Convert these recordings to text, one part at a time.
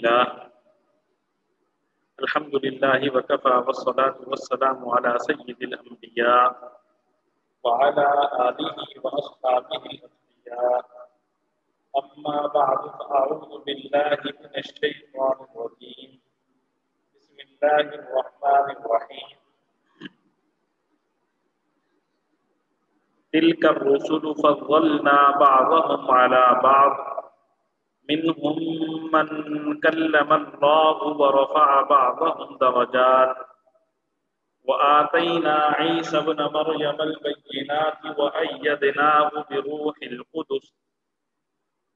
لله الحمد لله وكفى والصلاة والسلام على سيد الأنبياء وعلى آله وأصحابه الأتقياء أما بعد فأعوذ بالله من الشيطان الرجيم بسم الله الرحمن الرحيم تلك الرسل فضلنا بعضهم على بعض منهم من كلم الله ورفع بعضهم درجات وآتينا عيسى ابن مريم البينات وأيدناه بروح القدس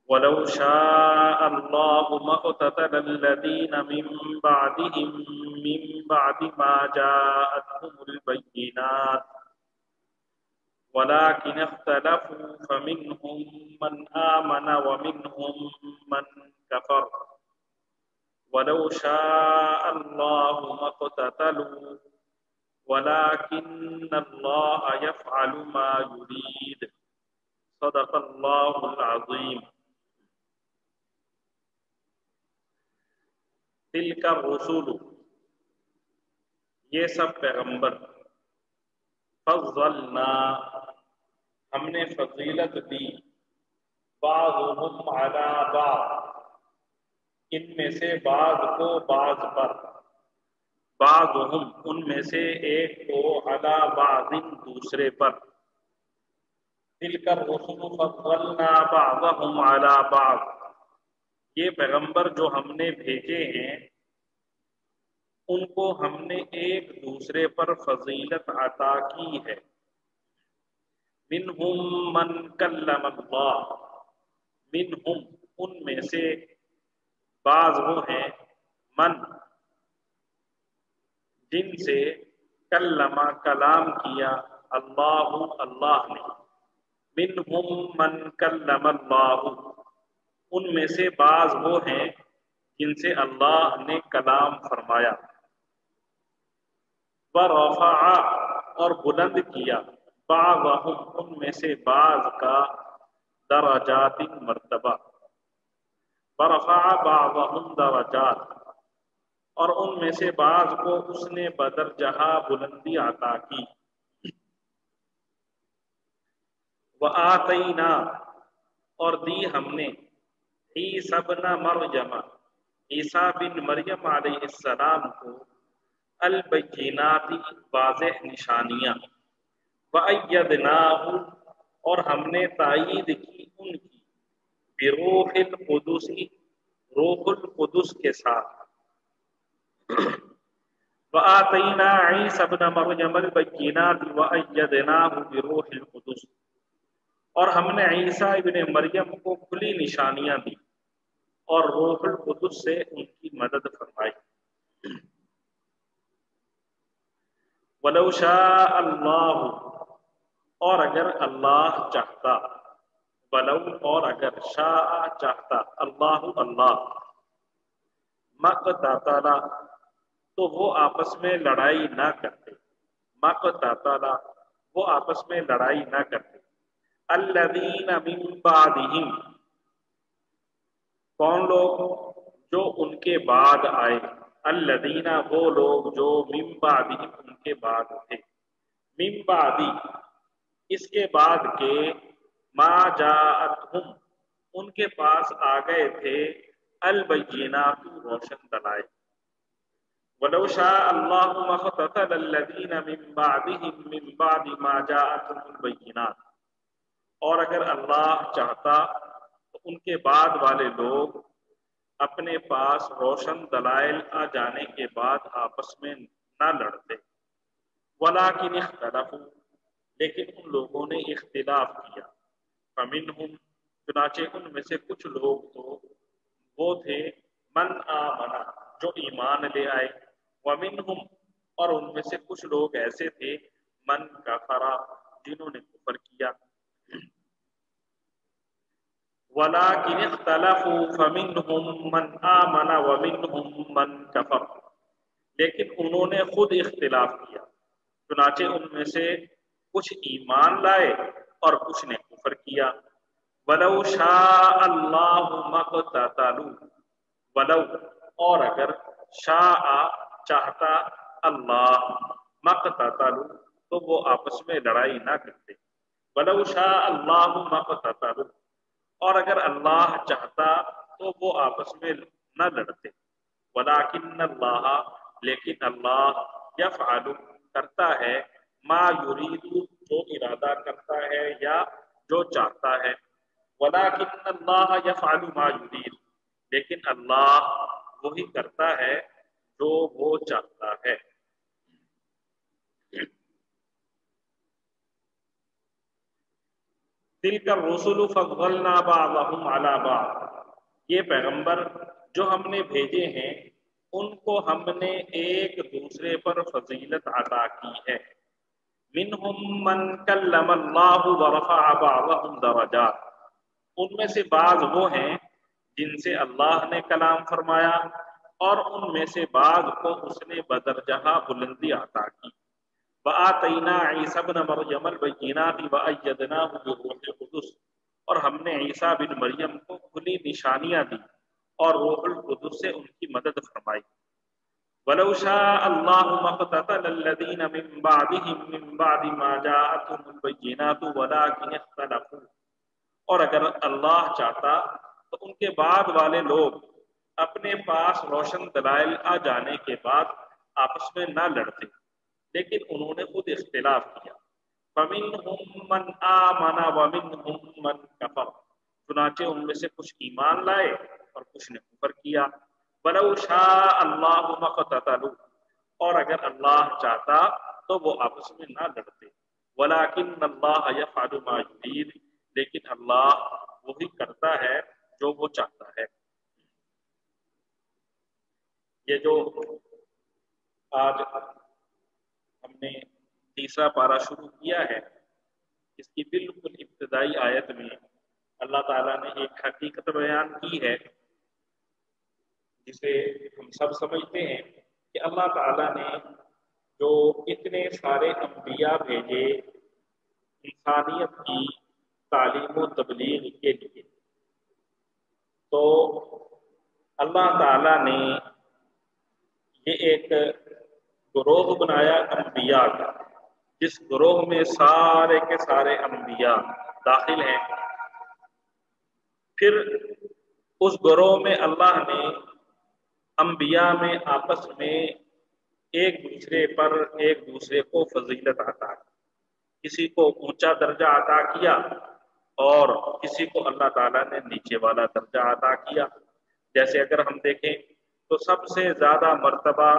ولو شاء الله ما اقتتل الذين من بعدهم من بعد ما جاءتهم البينات ولكن اختلفوا فمنهم من آمن ومنهم من كفر ولو شاء الله ما اقتتلوا ولكن الله يفعل ما يريد صدق الله العظيم تلك الرسل یہ سب پیغمبر فضلنا ہم نے فضیلت دی بعضهم علی بعض ان میں سے بعض کو بعض پر بعضهم ان میں سے ایک کو علی بعض دوسرے پر تلک الرسل فضلنا بعضهم علی بعض یہ پیغمبر جو ہم نے بھیجے ہیں ان کو ہم نے ایک دوسرے پر فضیلت عطا کی ہے منہم من کلم اللہ منہم ان میں سے بعض وہ ہیں من جن سے کلم کلام کیا اللہ اللہ نے منہم من کلم اللہ ان میں سے بعض وہ ہیں جن سے اللہ نے کلام فرمایا ورفع اور بلند کیا بعضهم ان میں سے بعض کا درجات مرتبہ ورفع بعضهم درجات اور ان میں سے بعض کو اس نے بدرجہ بلندی عطا کی وآتینا اور دی ہم نے عیسی ابن مریم عیسیٰ بن مریم علیہ السلام کو البینات واضح نشانیاں وَأَيَّدْنَاهُ اور ہم نے تائید کی ان کی بروح القدس روح القدس کے ساتھ وَآتَيْنَا عِيسَى ابْنَ مَرْيَمَ الْبَيِّنَاتِ وَأَيَّدْنَاهُ بِرُوحِ الْقُدُسِ اور ہم نے عیسیٰ ابن مریم کو کھلی نشانیاں دی اور روح القدس سے ان کی مدد فرمائی وَلَوْ شَاءَ اللَّهُ اور اگر اللہ چاہتا ولو اور اگر شاء چاہتا اللہ اللہ مقتتل تو وہ آپس میں لڑائی نہ کرتے مقتتل وہ آپس میں لڑائی نہ کرتے الذین من بعدہم کون لوگ جو ان کے بعد آئے الذین وہ لوگ جو من بعدہم ان کے بعد تھے من بعدی اس کے بعد کے ما جاءتہم ان کے پاس آ گئے تھے البینات روشن دلائل وَلَوْ شَاءَ اللَّهُ مَا اقْتَتَلَ الَّذِينَ مِن بَعْدِهِم مِّن بَعْدِ مَا جَاءَتْهُمُ الْبَيِّنَاتُ اور اگر اللہ چاہتا تو ان کے بعد والے لوگ اپنے پاس روشن دلائل آ جانے کے بعد آپس میں نہ لڑتے وَلَٰكِنِ اخْتَلَفُوا لیکن ان لوگوں نے اختلاف کیا فَمِنْهُمْ چنانچہ ان میں سے کچھ لوگ تو وہ تھے من آمن جو ایمان لے آئے وَمِنْهُمْ اور ان میں سے کچھ لوگ ایسے تھے من کفر جنہوں نے کفر کیا وَلَٰكِنِ اخْتَلَفُوا فَمِنْهُمْ مَنْ آمَنَ وَمِنْهُمْ مَنْ كَفَرَ لیکن انہوں نے خود اختلاف کیا چنانچہ ان میں سے کچھ ایمان لائے اور کچھ نے کفر کیا وَلَوْ شَاءَ اللَّهُ مَا اقْتَتَلُوا ولو اور اگر شاء چاہتا اللہ مقتتلوا تو وہ آپس میں لڑائی نہ کرتے، ولو شاء اللہ مقتتلوا اور اگر اللہ چاہتا تو وہ آپس میں نہ لڑتے، ولکن اللہ لیکن اللہ یفعل کرتا ہے ما یرید جو ارادہ کرتا ہے یا جو چاہتا ہے، ولکن اللہ یفعل ما یرید لیکن اللہ وہی کرتا ہے جو وہ چاہتا ہے۔ تلک الرسل فضلنا بعضهم على بعض، یہ پیغمبر جو ہم نے بھیجے ہیں ان کو ہم نے ایک دوسرے پر فضیلت عطا کی ہے، منہم من کلم اللہ ورفع بعضهم درجات، ان میں سے بعض وہ ہیں جن سے اللہ نے کلام فرمایا اور ان میں سے بعض کو اس نے بدرجہ بلندی عطا کی، وآتینا عیسی ابن مریم البینات وأیدناہ بروح القدس اور ہم نے عیسیٰ بن مریم کو کھلی نشانیاں دی اور روح القدس سے ان کی مدد فرمائی، وَلَوْ شَاءَ اللَّهُ مَا اقْتَتَلَ الَّذِينَ مِن بَعْدِهِم مِّن بَعْدِ مَا جَاءَتْهُمُ الْبَيِّنَاتُ وَلَٰكِنِ اخْتَلَفُوا اور اگر اللہ چاہتا تو ان کے بعد والے لوگ اپنے پاس روشن دلائل آ جانے کے بعد آپس میں نہ لڑتے، لیکن انہوں نے خود اختلاف کیا، فَمِنْهُم مَّنْ آمَنَ وَمِنْهُم مَّنْ كَفَرَ چنانچہ ان میں سے کچھ ایمان لائے اور کچھ نے کفر کیا، وَلَوْ شَاءَ اللَّهُ مَا اقْتَتَلُوا اور اگر اللہ چاہتا تو وہ آپس میں نہ لڑتے، وَلَٰكِنَّ اللَّهَ يَفْعَلُ مَا يُرِيدُ لیکن اللہ وہی کرتا ہے جو وہ چاہتا ہے۔ یہ جو آج ہم نے تیسرا پارہ شروع کیا ہے، اس کی بالکل ابتدائی آیت میں اللہ تعالیٰ نے ایک حقیقت بیان کی ہے جسے ہم سب سمجھتے ہیں کہ اللہ تعالیٰ نے جو اتنے سارے انبیاء بھیجے انسانیت کی تعلیم و تبلیغ کے لیے، تو اللہ تعالیٰ نے یہ ایک گروہ بنایا انبیاء کا، جس گروہ میں سارے کے سارے انبیاء داخل ہیں، پھر اس گروہ میں اللہ نے انبیاء میں آپس میں ایک دوسرے کو فضیلت عطا کی، کسی کو اونچا درجہ عطا کیا اور کسی کو اللہ تعالیٰ نے نیچے والا درجہ عطا کیا۔ جیسے اگر ہم دیکھیں تو سب سے زیادہ مرتبہ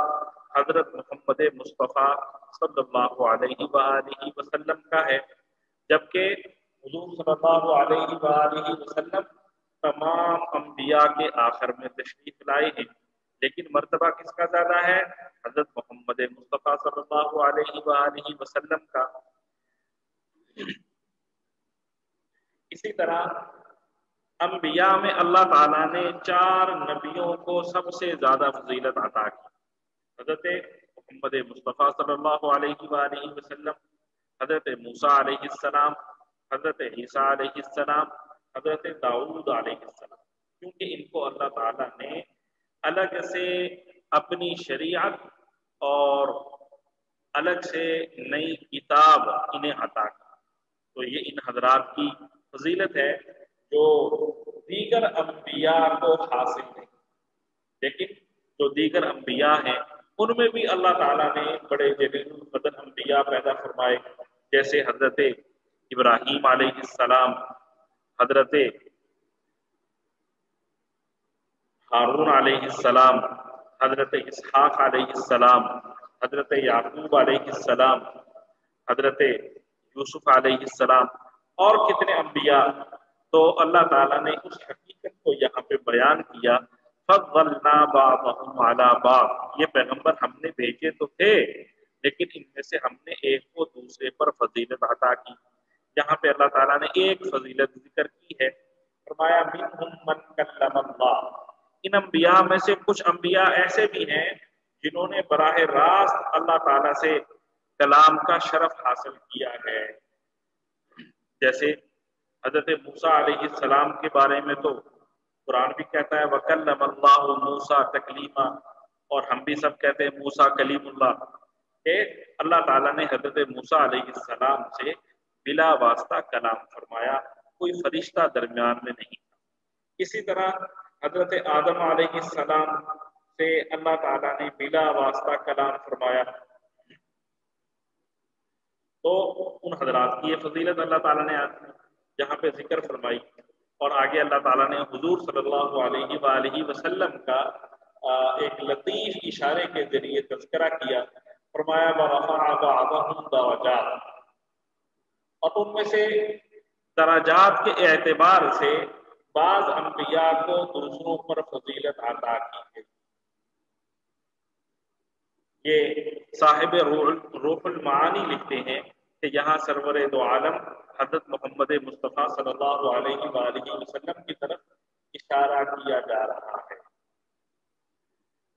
حضرت محمد مصطفیٰ صلی اللہ علیہ وآلہ وسلم کا ہے، جبکہ حضور صلی اللہ علیہ وآلہ وسلم تمام انبیاء کے آخر میں تشریف لائے ہیں، لیکن مرتبہ کس کا زیادہ ہے؟ حضرت محمد مصطفیٰ صلی اللہ علیہ وآلہ وسلم کا۔ اسی طرح انبیاء میں اللہ تعالیٰ نے 4 نبیوں کو سب سے زیادہ فضیلت عطا کی، حضرت محمد مصطفیٰ صلی اللہ علیہ وآلہ وسلم، حضرت موسیٰ علیہ السلام، حضرت عیسیٰ علیہ السلام، حضرت داؤد علیہ السلام، کیونکہ ان کو اللہ تعالیٰ نے الگ سے اپنی شریعت اور الگ سے نئی کتاب انہیں عطا کی، تو یہ ان حضرات کی فضیلت ہے جو دیگر انبیاء کو حاصل نہیں، لیکن جو دیگر انبیاء ہیں ان میں بھی اللہ تعالیٰ نے بڑے جلیل القدر انبیاء پیدا فرمائے، جیسے حضرت ابراہیم علیہ السلام، حضرت ہارون علیہ السلام، حضرت اسحاق علیہ السلام، حضرت یعقوب علیہ السلام، حضرت یوسف علیہ السلام اور کتنے انبیاء۔ تو اللہ تعالیٰ نے اس حقیقت کو یہاں پہ بیان کیا، فضلنا بعضهم على بعض، یہ پیغمبر ہم نے بھیجے تو تھے لیکن ان میں سے ہم نے ایک کو دوسرے پر فضیلت عطا کی۔ یہاں پہ اللہ تعالیٰ نے ایک فضیلت ذکر کی ہے، فرمایا منہم من کلم اللہ، ان انبیاء میں سے کچھ انبیاء ایسے بھی ہیں جنہوں نے براہ راست اللہ تعالیٰ سے کلام کا شرف حاصل کیا ہے، جیسے حضرت موسیٰ علیہ السلام کے بارے میں تو قرآن بھی کہتا ہے وَكَلَّمَ اللَّهُ مُوسَىٰ تَكْلِيمًا، اور ہم بھی سب کہتے ہیں موسیٰ کلیم اللہ، کہ اللہ تعالیٰ نے حضرت موسیٰ علیہ السلام سے بلا واسطہ کلام فرمایا، کوئی فرشتہ درمیان میں نہیں تھا۔ اسی طرح حضرت آدم علیہ السلام سے اللہ تعالیٰ نے بلا واسطہ کلام فرمایا، تو ان حضرات کی یہ فضیلت اللہ تعالیٰ نے یہاں پہ ذکر فرمائی، اور آگے اللہ تعالیٰ نے حضور صلی اللہ علیہ وآلہ وسلم کا ایک لطیف اشارے کے ذریعے تذکرہ کیا، فرمایا وَرَفَعَ بَعْضَهُمْ دَرَجَاتٍ، اور ان میں سے درجات کے اعتبار سے بعض انبیاء کو دوسروں پر فضیلت عطا کی گئی۔ یہ صاحب روح المعانی لکھتے ہیں کہ یہاں سرور دو عالم حضرت محمد مصطفیٰ صلی اللہ علیہ وآلہ وسلم کی طرف اشارہ کیا جا رہا ہے۔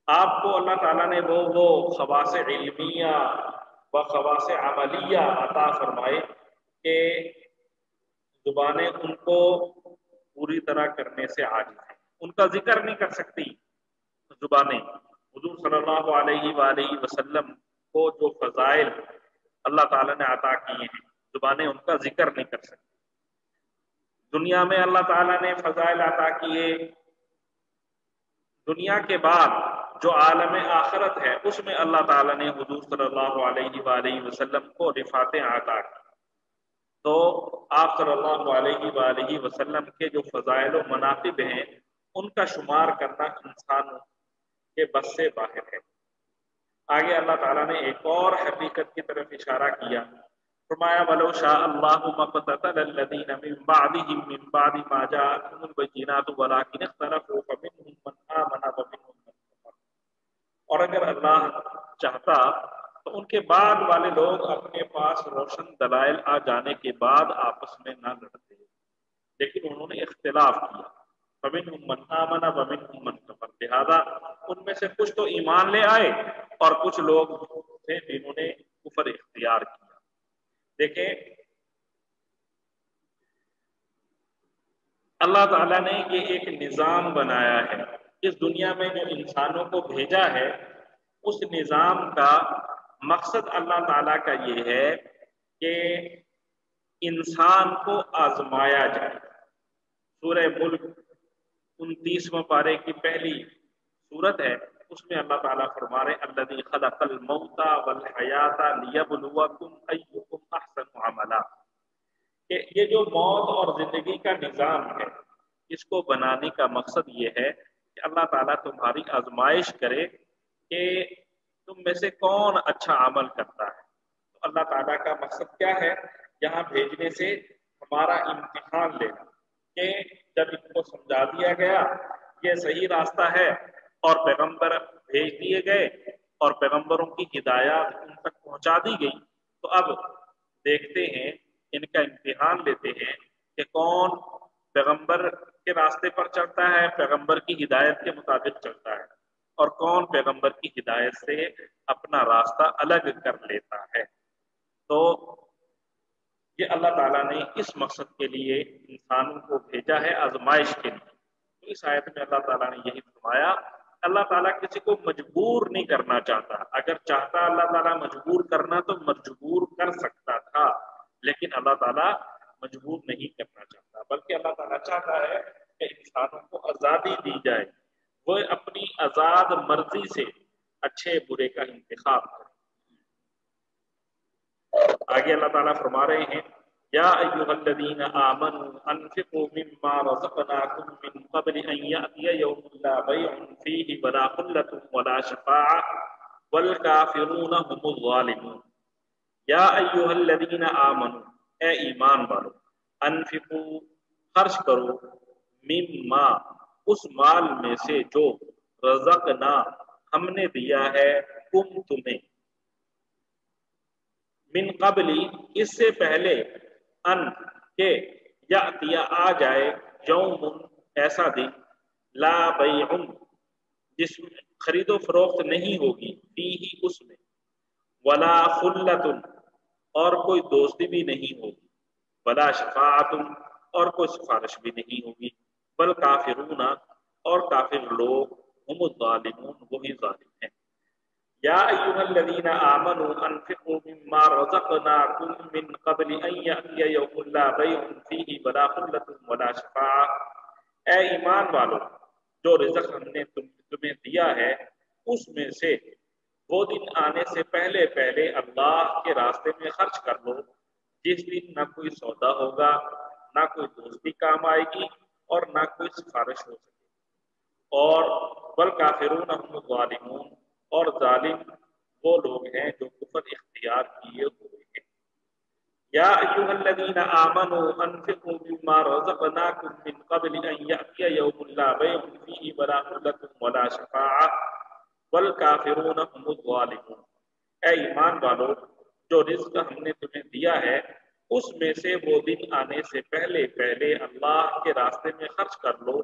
آپ کو اللہ تعالیٰ نے وہ خواص علمیہ و خواص عملیہ عطا فرمائے کہ زبانیں ان کو پوری طرح کرنے سے عاجز ہیں، ان کا ذکر نہیں کر سکتی زبانیں۔ حضور صلی اللہ علیہ وآلہ وسلم کو جو فضائل اللہ تعالیٰ نے عطا کیے ہیں، زبانیں ان کا ذکر نہیں کر سکتی۔ دنیا میں اللہ تعالیٰ نے فضائل عطا کیے، دنیا کے بعد جو عالم آخرت ہے اس میں اللہ تعالیٰ نے حضور صلی اللہ علیہ وآلہ وسلم کو رفعتیں عطا کی، تو آپ صلی اللہ علیہ وآلہ وسلم کے جو فضائل و مناقب ہیں ان کا شمار کرنا انسانوں کے بس سے باہر ہے۔ آگے اللہ تعالیٰ نے ایک اور حقیقت کی طرف اشارہ کیا، فرمایا وَلَوْ شَاءَ اللَّهُ مَا اقْتَتَلَ الَّذِينَ مِن بَعْدِهِم مِّن بَعْدِ مَا جَاءَتْهُمُ الْبَيِّنَاتُ وَلَٰكِنِ اخْتَلَفُوا فَمِنْهُم مَّنْ آمَنَ وَمِنْهُم مَّن كَفَرَ، اور اگر اللہ چاہتا تو ان کے بعد والے لوگ اپنے پاس روشن دلائل آ جانے کے بعد آپس میں نہ لڑتے، لیکن انہوں نے اختلاف کیا، فَمِنْهُم مَّنْ آمَنَ وَمِنْهُم مَّن كَفَرَ، لہذا ان میں سے کچھ تو ایمان لے آئے اور کچھ لوگ تھے جنہوں نے کفر اختیار کیا۔ دیکھیں اللہ تعالیٰ نے یہ ایک نظام بنایا ہے، اس دنیا میں جو انسانوں کو بھیجا ہے اس نظام کا مقصد اللہ تعالیٰ کا یہ ہے کہ انسان کو آزمایا جائے۔ سورہ ملک 29واں پارے کی پہلی سورت ہے، اس میں اللہ تعالیٰ فرما رہے الذی خلق الموت والحیات لیبلوکم ایکم احسن عملا، کہ یہ جو موت اور زندگی کا نظام ہے اس کو بنانے کا مقصد یہ ہے کہ اللہ تعالیٰ تمہاری آزمائش کرے کہ تم میں سے کون اچھا عمل کرتا ہے۔ تو اللہ تعالیٰ کا مقصد کیا ہے یہاں بھیجنے سے؟ ہمارا امتحان لینا، کہ جب ان کو سمجھا دیا گیا یہ صحیح راستہ ہے اور پیغمبر بھیج دیے گئے اور پیغمبروں کی ہدایات ان تک پہنچا دی گئی، تو اب دیکھتے ہیں، ان کا امتحان لیتے ہیں کہ کون پیغمبر کے راستے پر چلتا ہے، پیغمبر کی ہدایت کے مطابق چلتا ہے، اور کون پیغمبر کی ہدایت سے اپنا راستہ الگ کر لیتا ہے۔ تو یہ اللہ تعالیٰ نے اس مقصد کے لیے انسانوں کو بھیجا ہے، آزمائش کے لیے۔ تو اس آیت میں اللہ تعالیٰ نے یہی فرمایا، اللہ تعالیٰ کسی کو مجبور نہیں کرنا چاہتا، اگر چاہتا اللہ تعالیٰ مجبور کرنا تو مجبور کر سکتا تھا، لیکن اللہ تعالیٰ مجبور نہیں کرنا چاہتا، بلکہ اللہ تعالیٰ چاہتا ہے کہ انسانوں کو آزادی دی جائے، وہ اپنی آزاد مرضی سے اچھے برے کا انتخاب کریں۔ آگے اللہ تعالیٰ فرما رہے ہیں یا ایھا الذین آمنوا انفقوا مما رزقناکم من قبل ان یأتی یوم لا بیع فیہ ولا خلۃ ولا شفاعۃ والکافرون هم الظالمون۔ یا ایھا الذین آمنوا، اے ایمان والو، انفقوا، خرچ کرو، مما، اس مال میں سے جو رزقنا، ہم نے دیا ہے، تم تمہیں، من قبلی، اس سے پہلے، ان کہ یأتی آ جائے، یوم، ایسا دن، لا بیع، جس میں خرید و فروخت نہیں ہوگی، فیہ، اس میں، ولا خلۃ، اور کوئی دوستی بھی نہیں ہوگی، ولا شفاعت، اور کوئی سفارش بھی نہیں ہوگی، بل کافرون اور کافر لوگ ہم الظالمون وہی ظالم ہیں۔ یا ایھا الذین آمنوا انفقوا مما رزقناکم من قبل ان یأتی یوم لا بیع فیہ ولا خلۃ ولا شفاعۃ، اے ایمان والو جو رزق ہم نے تمہیں دیا ہے اس میں سے وہ دن آنے سے پہلے پہلے اللہ کے راستے میں خرچ کر لو جس دن نہ کوئی سودا ہوگا، نہ کوئی دوستی کام آئے گی اور نہ کوئی سفارش ہو سکے، اور بل کافرون ہم الظالمون اور ظالم وہ لوگ ہیں جو کفر اختیار کیے ہوئے ہیں۔ یا ایھا الذین آمنوا انفقوا مما رزقناکم من قبل ان یأتی یوم لا بیع فیہ ولا خلۃ ولا شفاعۃ والکافرون هم الظالمون، اے ایمان والو جو رزق ہم نے تمہیں دیا ہے اس میں سے وہ دن آنے سے پہلے پہلے اللہ کے راستے میں خرچ کر لو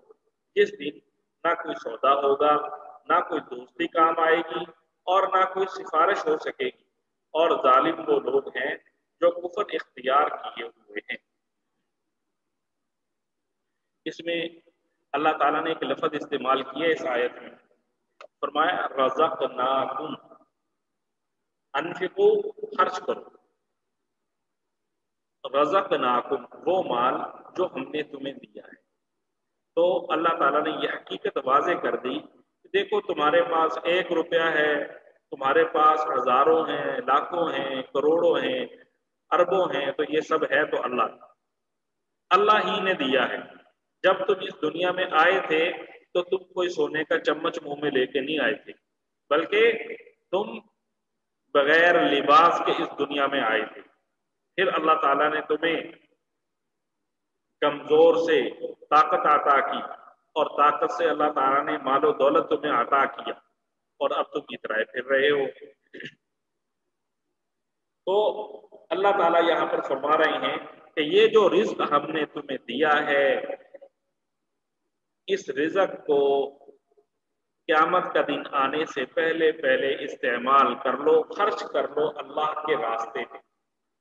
جس دن نہ کوئی سودا ہوگا، نہ کوئی دوستی کام آئے گی اور نہ کوئی سفارش ہو سکے گی، اور ظالم وہ لوگ ہیں جو کفر اختیار کیے ہوئے ہیں۔ اس میں اللہ تعالیٰ نے ایک لفظ استعمال کیا اس آیت میں، فرمایا رزقناکم، انفقو خرچ کرو، رزقناکم وہ مال جو ہم نے تمہیں دیا ہے۔ تو اللہ تعالیٰ نے یہ حقیقت واضح کر دی کہ دیکھو تمہارے پاس 1 روپیہ ہے، تمہارے پاس ہزاروں ہیں، لاکھوں ہیں، کروڑوں ہیں، اربوں ہیں، تو یہ سب ہے تو اللہ ہی نے دیا ہے۔ جب تم اس دنیا میں آئے تھے تو تم کوئی سونے کا چمچ منہ میں لے کے نہیں آئے تھے، بلکہ تم بغیر لباس کے اس دنیا میں آئے تھے۔ پھر اللہ تعالیٰ نے تمہیں کمزور سے طاقت عطا کی، اور طاقت سے اللہ تعالیٰ نے مال و دولت تمہیں عطا کیا، اور اب تم اترائے پھر رہے ہو۔ تو اللہ تعالیٰ یہاں پر فرما رہے ہیں کہ یہ جو رزق ہم نے تمہیں دیا ہے اس رزق کو قیامت کا دن آنے سے پہلے پہلے استعمال کر لو، خرچ کر لو اللہ کے راستے میں،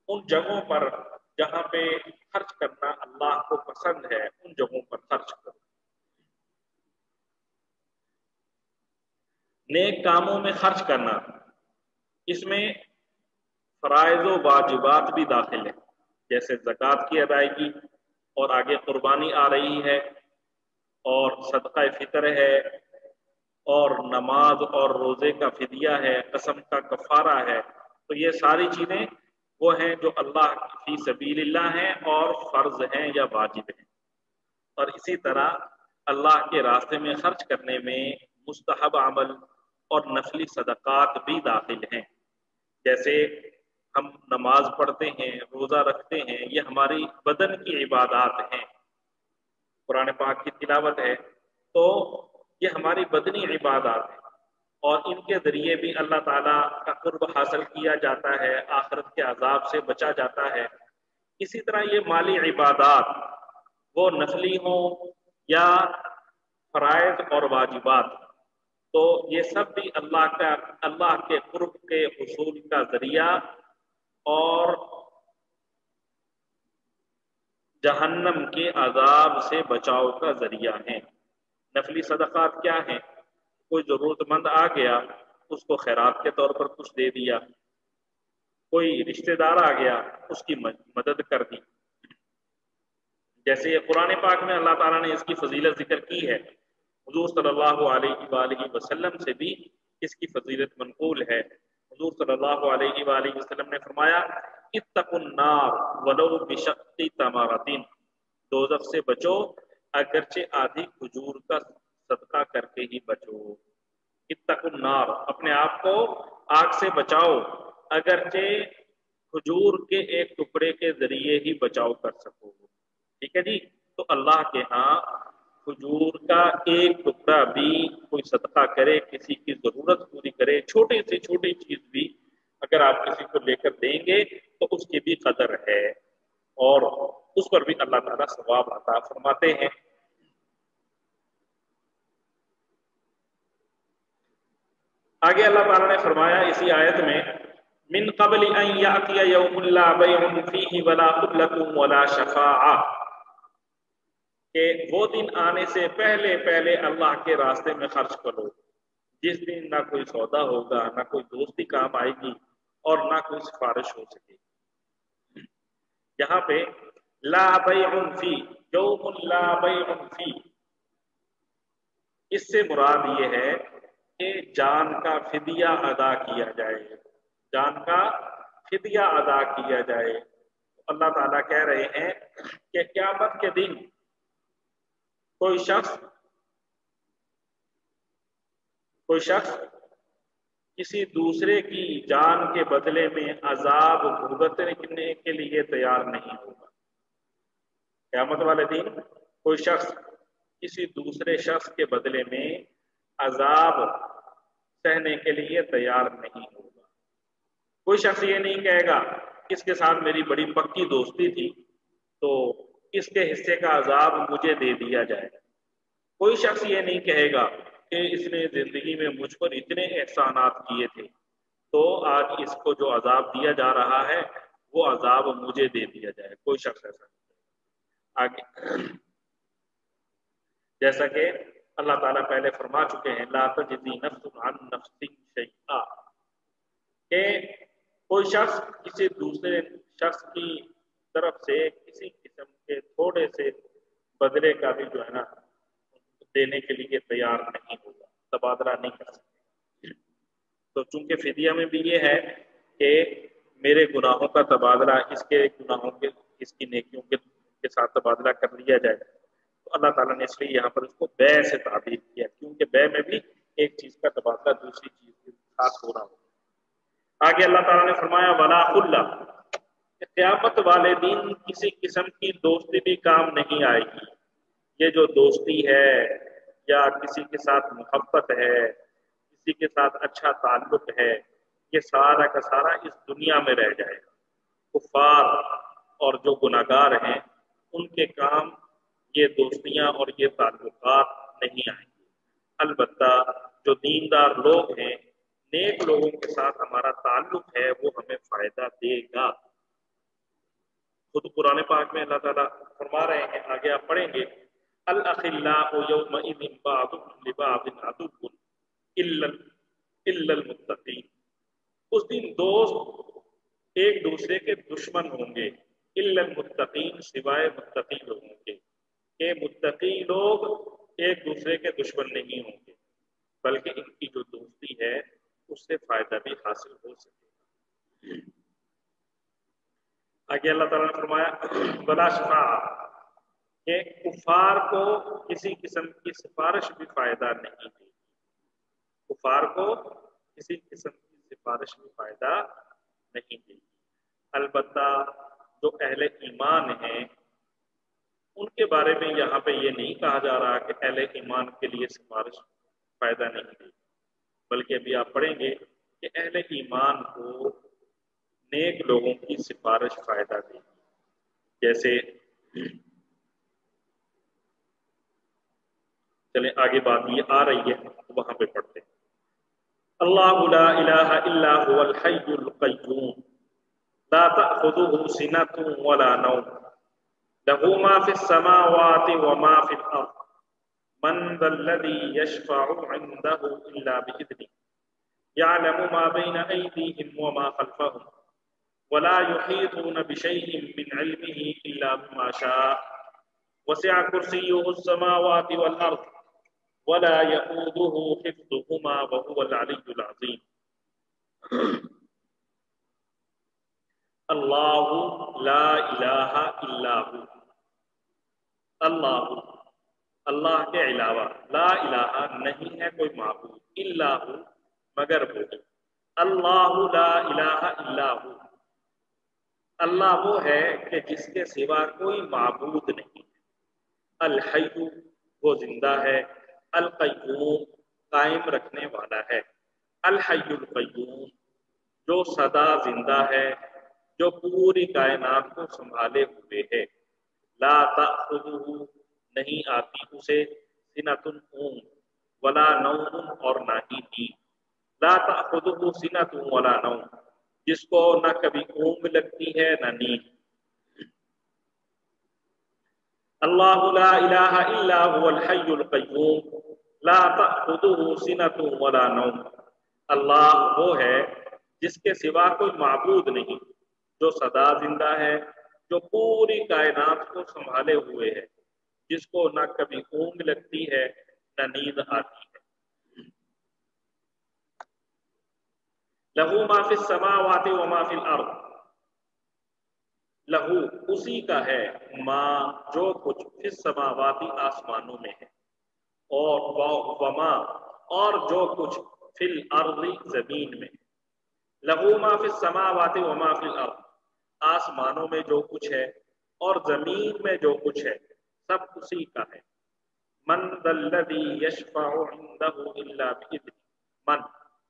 ان جگہوں پر جہاں پہ خرچ کرنا اللہ کو پسند ہے ان جگہوں پر خرچ کرو۔ نیک کاموں میں خرچ کرنا، اس میں فرائض و واجبات بھی داخل ہیں، جیسے زکوٰۃ کی ادائیگی، اور آگے قربانی آ رہی ہے، اور صدقہ فطر ہے، اور نماز اور روزے کا فدیہ ہے، قسم کا کفارہ ہے۔ تو یہ ساری چیزیں وہ ہیں جو اللہ فی سبیل اللہ ہیں اور فرض ہیں یا واجب ہیں، اور اسی طرح اللہ کے راستے میں خرچ کرنے میں مستحب عمل اور نفلی صدقات بھی داخل ہیں، جیسے ہم نماز پڑھتے ہیں، روزہ رکھتے ہیں، یہ ہماری بدن کی عبادات ہیں، قرآن پاک کی تلاوت ہے، تو یہ ہماری بدنی عبادات ہیں، اور ان کے ذریعے بھی اللہ تعالیٰ کا قرب حاصل کیا جاتا ہے، آخرت کے عذاب سے بچا جاتا ہے۔ اسی طرح یہ مالی عبادات وہ نفلی ہوں یا فرائض اور واجبات، تو یہ سب بھی اللہ کے قرب کے حصول کا ذریعہ اور جہنم کے عذاب سے بچاؤ کا ذریعہ ہیں۔ نفلی صدقات کیا ہیں؟ کوئی ضرورت مند آ گیا، اس کو خیرات کے طور پر کچھ دے دیا، کوئی رشتہ دار آ گیا، اس کی مدد کر دی، جیسے یہ قرآن پاک میں اللہ تعالیٰ نے اس کی فضیلت ذکر کی ہے، حضور صلی اللہ علیہ وآلہ وسلم سے بھی اس کی فضیلت منقول ہے۔ حضور صلی اللہ علیہ وآلہ وسلم نے فرمایا اتقوا النار ولو بشق تمرۃ، دوزخ سے بچو اگرچہ آدھی کھجور کا صدقہ کر کے ہی بچو۔ اتقوا النار، اپنے آپ کو آگ سے بچاؤ اگرچہ کھجور کے ایک ٹکڑے کے ذریعے ہی بچاؤ کر سکو۔ ٹھیک ہے جی، تو اللہ کے ہاں کھجور کا ایک ٹکڑا بھی کوئی صدقہ کرے، کسی کی ضرورت پوری کرے، چھوٹی سے چھوٹی چیز بھی اگر آپ کسی کو لے کر دیں گے تو اس کی بھی قدر ہے، اور اس پر بھی اللہ تعالیٰ ثواب عطا فرماتے ہیں۔ آگے اللہ تعالیٰ نے فرمایا اسی آیت میں من قبل ان یأتی یوم لا بیع فیہ ولا خلۃ ولا شفاعۃ، کہ وہ دن آنے سے پہلے پہلے اللہ کے راستے میں خرچ کرو، جس دن نہ کوئی سودا ہوگا، نہ کوئی دوستی کام آئے گی، اور نہ کوئی سفارش ہو سکے گی۔ یہاں پہ لا بیع فی، یوم لا بیع فی، اس سے مراد یہ ہے کہ جان کا فدیہ ادا کیا جائے، جان کا فدیہ ادا کیا جائے۔ اللہ تعالیٰ کہہ رہے ہیں کہ قیامت کے دن کوئی شخص کسی دوسرے کی جان کے بدلے میں عذاب بھگتنے کے لیے تیار نہیں ہوگا۔ قیامت والے دن کوئی شخص کسی دوسرے شخص کے بدلے میں عذاب سہنے کے لیے تیار نہیں ہوگا۔ کوئی شخص یہ نہیں کہے گا اس کے ساتھ میری بڑی پکی دوستی تھی تو اس کے حصے کا عذاب مجھے دے دیا جائے۔ کوئی شخص یہ نہیں کہے گا کہ اس نے زندگی میں مجھ پر اتنے احسانات کیے تھے تو آج اس کو جو عذاب دیا جا رہا ہے وہ عذاب مجھے دے دیا جائے۔ کوئی شخص ایسا نہیں۔ آگے جیسا کہ اللہ تعالیٰ پہلے فرما چکے ہیں لا تجزی نفس عن نفس شیئا، کہ کوئی شخص کسی دوسرے شخص کی طرف سے کسی قسم کے تھوڑے سے بدلے کا بھی جو ہے نا دینے کے لیے تیار نہیں ہوگا، تبادلہ نہیں کر سکتے۔ تو چونکہ فدیہ میں بھی یہ ہے کہ میرے گناہوں کا تبادلہ اس کے گناہوں کے، اس کی نیکیوں کے ساتھ تبادلہ کر لیا جائے، تو اللہ تعالیٰ نے اس لیے یہاں پر اس کو بے سے تعبیر کیا، کیونکہ بے میں بھی ایک چیز کا تبادلہ دوسری چیز کے ساتھ ہو رہا ہو۔ آگے اللہ تعالیٰ نے فرمایا ولا خلہ، قیامت والے دن کسی قسم کی دوستی بھی کام نہیں آئے گی۔ یہ جو دوستی ہے یا کسی کے ساتھ محبت ہے، کسی کے ساتھ اچھا تعلق ہے، یہ سارا کا سارا اس دنیا میں رہ جائے گا۔ کفار اور جو گناہگار ہیں ان کے کام یہ دوستیاں اور یہ تعلقات نہیں آئیں گے۔ البتہ جو دیندار لوگ ہیں، نیک لوگوں کے ساتھ ہمارا تعلق ہے، وہ ہمیں فائدہ دے گا۔ خود قرآن پاک میں اللہ تعالیٰ فرما رہے ہیں، آگے آپ پڑھیں گے الاخلاء یومئذ بعضهم لبعض عدو الا المتقین، اس دن دوست ایک دوسرے کے دشمن ہوں گے، الا المتقین، سوائے متقی لوگوں کے، کہ متقی لوگ ایک دوسرے کے دشمن نہیں ہوں گے، بلکہ ان کی جو دوستی ہے اس سے فائدہ بھی حاصل ہو سکے گا۔ آگے اللہ تعالیٰ نے فرمایا بلا شفاعہ، کہ کفار کو کسی قسم کی سفارش بھی فائدہ نہیں دے گی، کفار کو کسی قسم کی سفارش بھی فائدہ نہیں دے گی۔ البتہ جو اہل ایمان ہیں ان کے بارے میں یہاں پہ یہ نہیں کہا جا رہا کہ اہل ایمان کے لیے سفارش فائدہ نہیں دے گی، بلکہ ابھی آپ پڑھیں گے کہ اہل ایمان کو نیک لوگوں کی سفارش فائدہ دے گی۔ جیسے چلیں آگے بات یہ آ رہی ہے وہاں پہ پڑھتے ہیں اللہ لا الہ الا هو الحی القیوم لا تأخذه سنة ولا نوم له ما في السماوات وما في الأرض من ذا الذي يشفع عنده إلا بإذنه يعلم ما بين أيديهم وما خلفهم ولا يحيطون بشيء من علمه إلا بما شاء وسع كرسيه السماوات والأرض ولا يؤوده حفظهما وهو العلي العظيم اللہ لا الہ الا ہو، اللہ اللہ کے علاوہ لا الہ نہیں ہے کوئی معبود، الا ہو مگر وہ، اللہ لا الہ الا ہو، اللہ وہ ہے کہ جس کے سوا کوئی معبود نہیں، الحی وہ زندہ ہے، القیوم قائم رکھنے والا ہے، الحی القیوم جو سدا زندہ ہے، جو پوری کائنات کو سنبھالے ہوئے ہے، لا تأخذہ نہیں آتی اسے سنۃ اونگ ولا نوم اور نہ ہی نیند، لا تأخذہ سنۃ ولا نوم جس کو نہ کبھی اونگ لگتی ہے نہ نیند۔ اللہ لا الہ الا هو الحی القیوم لا تأخذہ سنۃ ولا نوم، اللہ وہ ہے جس کے سوا کوئی معبود نہیں، جو سدا زندہ ہے، جو پوری کائنات کو سنبھالے ہوئے ہے، جس کو نہ کبھی اونگ لگتی ہے نہ نیند آتی ہے۔ لہو ما فی السماوات و ما فی الارض، لہو اسی کا ہے، ما جو کچھ فی السماوات آسمانوں میں ہے، اور وما اور جو کچھ فی الارض زمین میں، لہو ما فی السماوات و ما فی الارض، آسمانوں میں جو کچھ ہے اور زمین میں جو کچھ ہے سب اسی کا ہے۔ من ذا الذی یشفع عندہ الا بإذنہ، من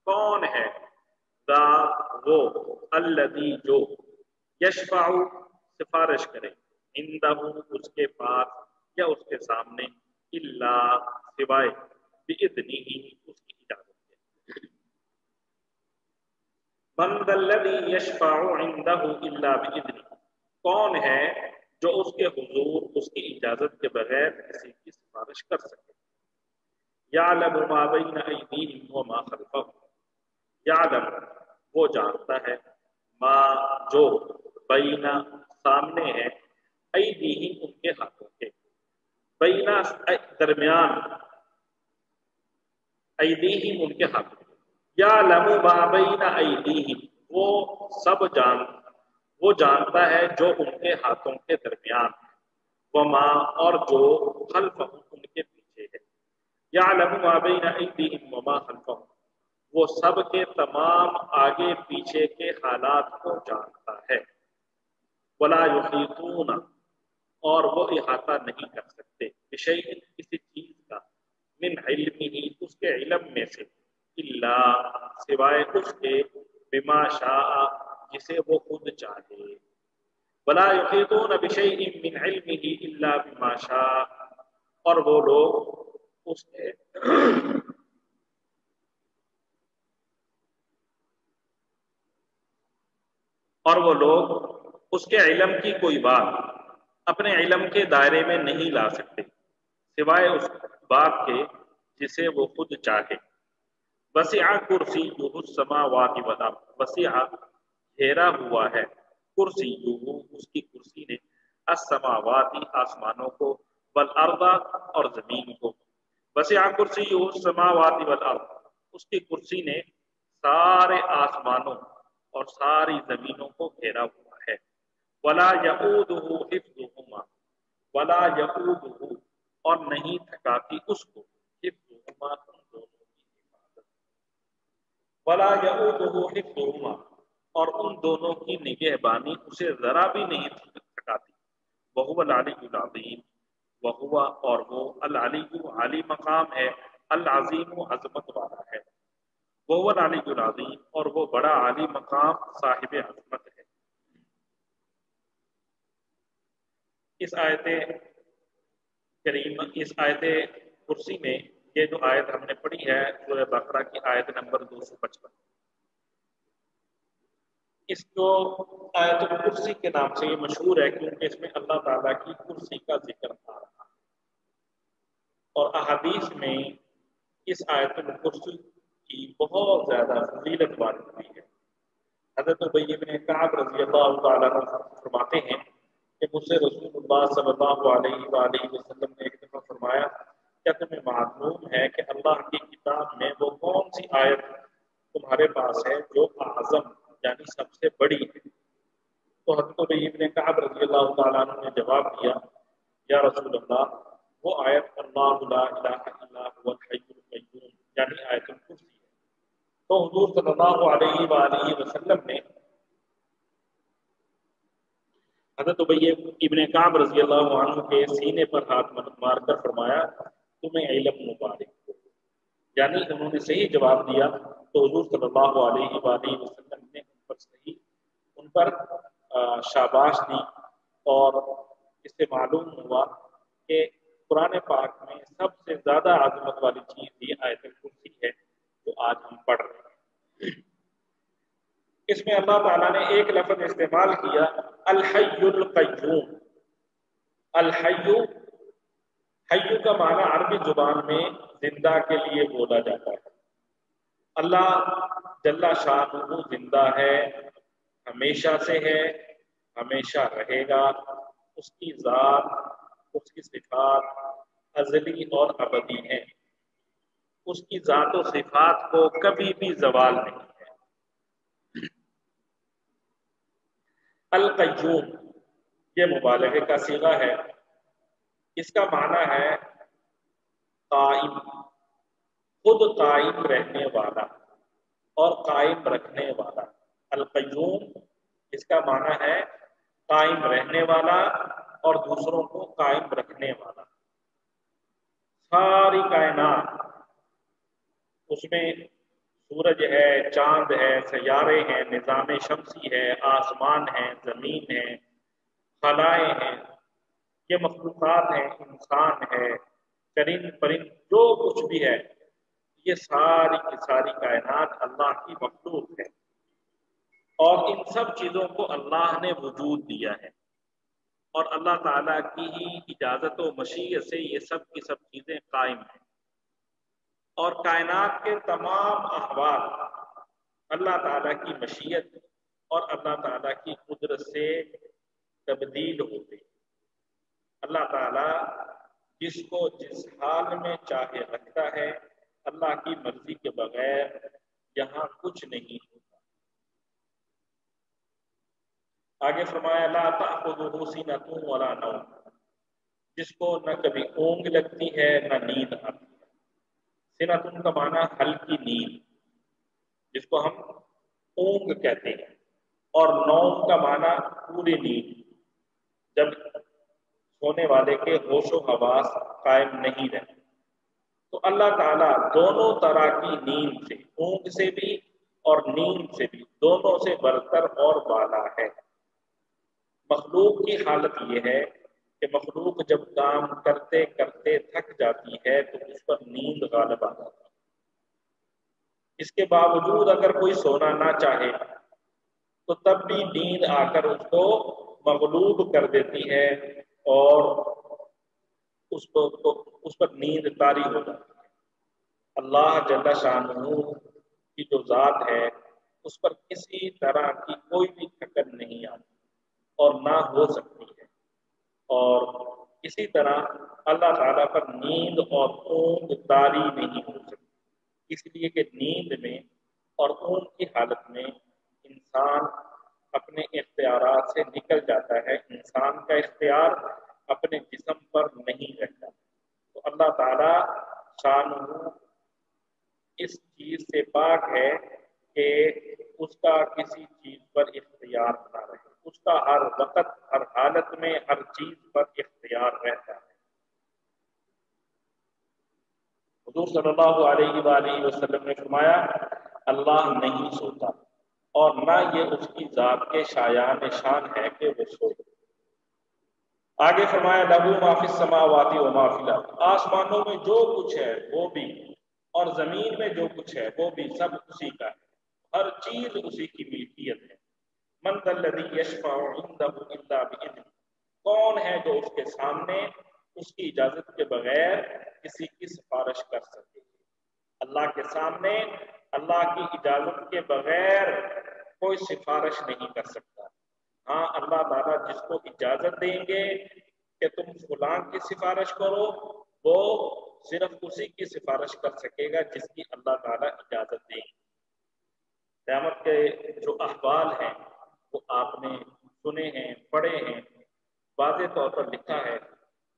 کون ہے، ذا وہ، الذی جو، یشفع سفارش کرے، عندہ اس کے پاس یا اس کے سامنے، الا سوائے، بإذنہ اس کی اجازت سے۔ من ذا الذی یشفع عندہ الا بإذنہ، کون ہے جو اس کے حضور اس کی اجازت کے بغیر کسی کی سفارش کر سکے۔ یعلم ما بین ایدیہم وما خلفہم، یعلم وہ جانتا ہے، ما جو، بینا سامنے ہے، ایدیہم ان کے ہاتھوں کے، بینا درمیان، ایدیہم ان کے ہاتھوں کے، یعلم ما بین ایدیہم وہ سب وہ جانتا ہے جو ان کے ہاتھوں کے درمیان، وما اور جو خلفہم ان کے پیچھے ہے، یعلم ما بین ایدیہم وما خلفہم وہ سب کے تمام آگے پیچھے کے حالات کو جانتا ہے۔ ولا یحیطون اور وہ احاطہ نہیں کر سکتے، بشیء کسی چیز کا، من علمہ اس کے علم میں سے، الا سوائے اس کے، بما شاء جسے وہ خود چاہے۔ ولا یحیطون بشیء من علمہ الا بما شاء اور وہ لوگ اس کے کے علم کی کوئی بات اپنے علم کے دائرے میں نہیں لا سکتے، سوائے اس بات کے جسے وہ خود چاہے۔ وسع کرسیہ السماوات والارض، وسع گھیرا ہوا ہے، کرسیہ اس کی کرسی نے، السماوات آسمانوں کو، والارض اور زمین کو۔ وسع کرسیہ السماوات والارض اس کی کرسی نے سارے آسمانوں اور ساری زمینوں کو گھیرا ہوا ہے۔ ولا یؤودہ حفظہما، ولا یؤودہ اور نہیں تھکاتی اس کو، حفظہما ان دونوں کی حفاظت، ولا یؤودہ حفظہما اور ان دونوں کی نگہبانی اسے ذرا بھی نہیں تھکاتی۔ وہو العلی العظیم، وہو اور وہ، العلی عالی مقام ہے، العظیم عظمت والا ہے، وہو العلی العظیم اور وہ بڑا عالی مقام صاحب عظمت ہے۔ اس آیت کرسی میں یہ جو آیت ہم نے پڑھی ہے سورہ بقرہ کی آیت نمبر 255، اس کو آیت الکرسی کے نام سے یہ مشہور ہے کیونکہ اس میں اللہ تعالیٰ کی کرسی کا ذکر آ رہا ہے، اور احادیث میں اس آیت الکرسی کی بہت زیادہ فضیلت والی ہوئی ہے۔ حضرت ابی بن کعب رضی اللہ تعالیٰ عنہ فرماتے ہیں کہ مجھ سے رسول اللہ صلی اللہ علیہ وآلہ وسلم نے ایک دفعہ فرمایا، کیا تمہیں معلوم ہے کہ اللہ کی کتاب میں وہ کون سی آیت تمہارے پاس ہے جو اعظم یعنی سب سے بڑی ہے؟ تو حضرت ابی بن کعب رضی اللہ تعالیٰ عنہ نے جواب دیا، یا رسول اللہ وہ آیت اللہ لا الہ الا هو الحی القیوم یعنی آیت الکرسی ہے۔ تو حضور صلی اللہ علیہ وآلہ وسلم نے حضرت ابی ابن کعب رضی اللہ عنہ کے سینے پر ہاتھ مار کر فرمایا، تمہیں علم مبارک ہو، یعنی انہوں نے صحیح جواب دیا۔ تو حضور صلی اللہ علیہ وآلہ وسلم نے ان پر شاباش دی، اور اس سے معلوم ہوا کہ قرآن پاک میں سب سے زیادہ عظمت والی چیز یہ آیت الکرسی ہے جو آج ہم پڑھ رہے ہیں۔ اس میں اللہ تعالیٰ نے ایک لفظ استعمال کیا، الحی القیوم، الحیو، حیو کا معنی عربی زبان میں زندہ کے لیے بولا جاتا ہے۔ اللہ جل شانہ زندہ ہے، ہمیشہ سے ہے، ہمیشہ رہے گا۔ اس کی ذات، اس کی صفات ازلی اور ابدی ہیں۔ اس کی ذات و صفات کو کبھی بھی زوال نہیں ہے۔ القیوم یہ مبالغے کا صیغہ ہے، اس کا معنی ہے قائم، خود قائم رہنے والا اور قائم رکھنے والا۔ القیوم اس کا معنی ہے قائم رہنے والا اور دوسروں کو قائم رکھنے والا۔ ساری کائنات، اس میں سورج ہے، چاند ہے، سیارے ہیں، نظام شمسی ہے، آسمان ہے، زمین ہے، خلائیں ہیں، یہ مخلوقات ہیں، انسان ہے، چرند پرند جو کچھ بھی ہے، یہ ساری کی ساری کائنات اللہ کی مخلوق ہے، اور ان سب چیزوں کو اللہ نے وجود دیا ہے، اور اللہ تعالیٰ کی ہی اجازت و مشیت سے یہ سب کی سب چیزیں قائم ہیں، اور کائنات کے تمام احوال اللہ تعالیٰ کی مشیت اور اللہ تعالیٰ کی قدرت سے تبدیل ہوتے ہیں۔ اللہ تعالیٰ جس کو جس حال میں چاہے رکھتا ہے، اللہ کی مرضی کے بغیر یہاں کچھ نہیں ہوتا۔ آگے فرمایا لا تأخذہ سنۃ ولا نوم، جس کو نہ کبھی اونگ لگتی ہے نہ نیند آتی ہے۔ سنۃ کا معنی ہلکی نیند، جس کو ہم اونگ کہتے ہیں، اور نوم کا معنی پوری نیند، جب سونے والے کے ہوش و حواس قائم نہیں رہتے۔ تو اللہ تعالیٰ دونوں طرح کی نیند سے، اونگ سے بھی اور نیند سے بھی، دونوں سے برتر اور بالا ہے۔ مخلوق کی حالت یہ ہے کہ مخلوق جب کام کرتے کرتے تھک جاتی ہے تو اس پر نیند غالب آ جاتی ہے۔ اس کے باوجود اگر کوئی سونا نہ چاہے تو تب بھی نیند آ کر اس کو مغلوب کر دیتی ہے اور اس پر نیند طاری ہو جاتی ہے۔ اللہ جل شانہ کی جو ذات ہے اس پر کسی طرح کی کوئی بھی تھکن نہیں آتی اور نہ ہو سکتی ہے، اور اسی طرح اللہ تعالیٰ پر نیند اور اونگ طاری نہیں ہو سکتی، اس لیے کہ نیند میں اور اونگ کی حالت میں انسان اپنے اختیارات سے نکل جاتا ہے، انسان کا اختیار اپنے جسم پر نہیں رہتا۔ تو اللہ تعالیٰ شانہ اس چیز سے پاک ہے کہ اس کا کسی چیز پر اختیار نہ رہے، اس کا ہر وقت، ہر حالت میں، ہر چیز پر اختیار رہتا ہے۔ حضور صلی اللہ علیہ وآلہ وسلم نے فرمایا اللہ نہیں سوتا، اور نہ یہ اس کی ذات کے شایان شان ہے کہ وہ سوئے۔ آگے فرمایا لہو ما فی السماوات و ما فی الارض، آسمانوں میں جو کچھ ہے وہ بھی اور زمین میں جو کچھ ہے وہ بھی سب اسی کا ہے، ہر چیز اسی کی ملکیت ہے۔ من ذا الذی یشفع عنده الا باذنہ، کون ہے جو اس کے سامنے اس کی اجازت کے بغیر کسی کی سفارش کر سکے؟ اللہ کے سامنے اللہ کی اجازت کے بغیر کوئی سفارش نہیں کر سکتا۔ ہاں اللہ تعالیٰ جس کو اجازت دیں گے کہ تم فلاں کی سفارش کرو، وہ صرف اسی کی سفارش کر سکے گا جس کی اللہ تعالیٰ اجازت دیں گے۔ قیامت کے جو احوال ہیں وہ آپ نے سنے ہیں، پڑھے ہیں۔ واضح طور پر لکھا ہے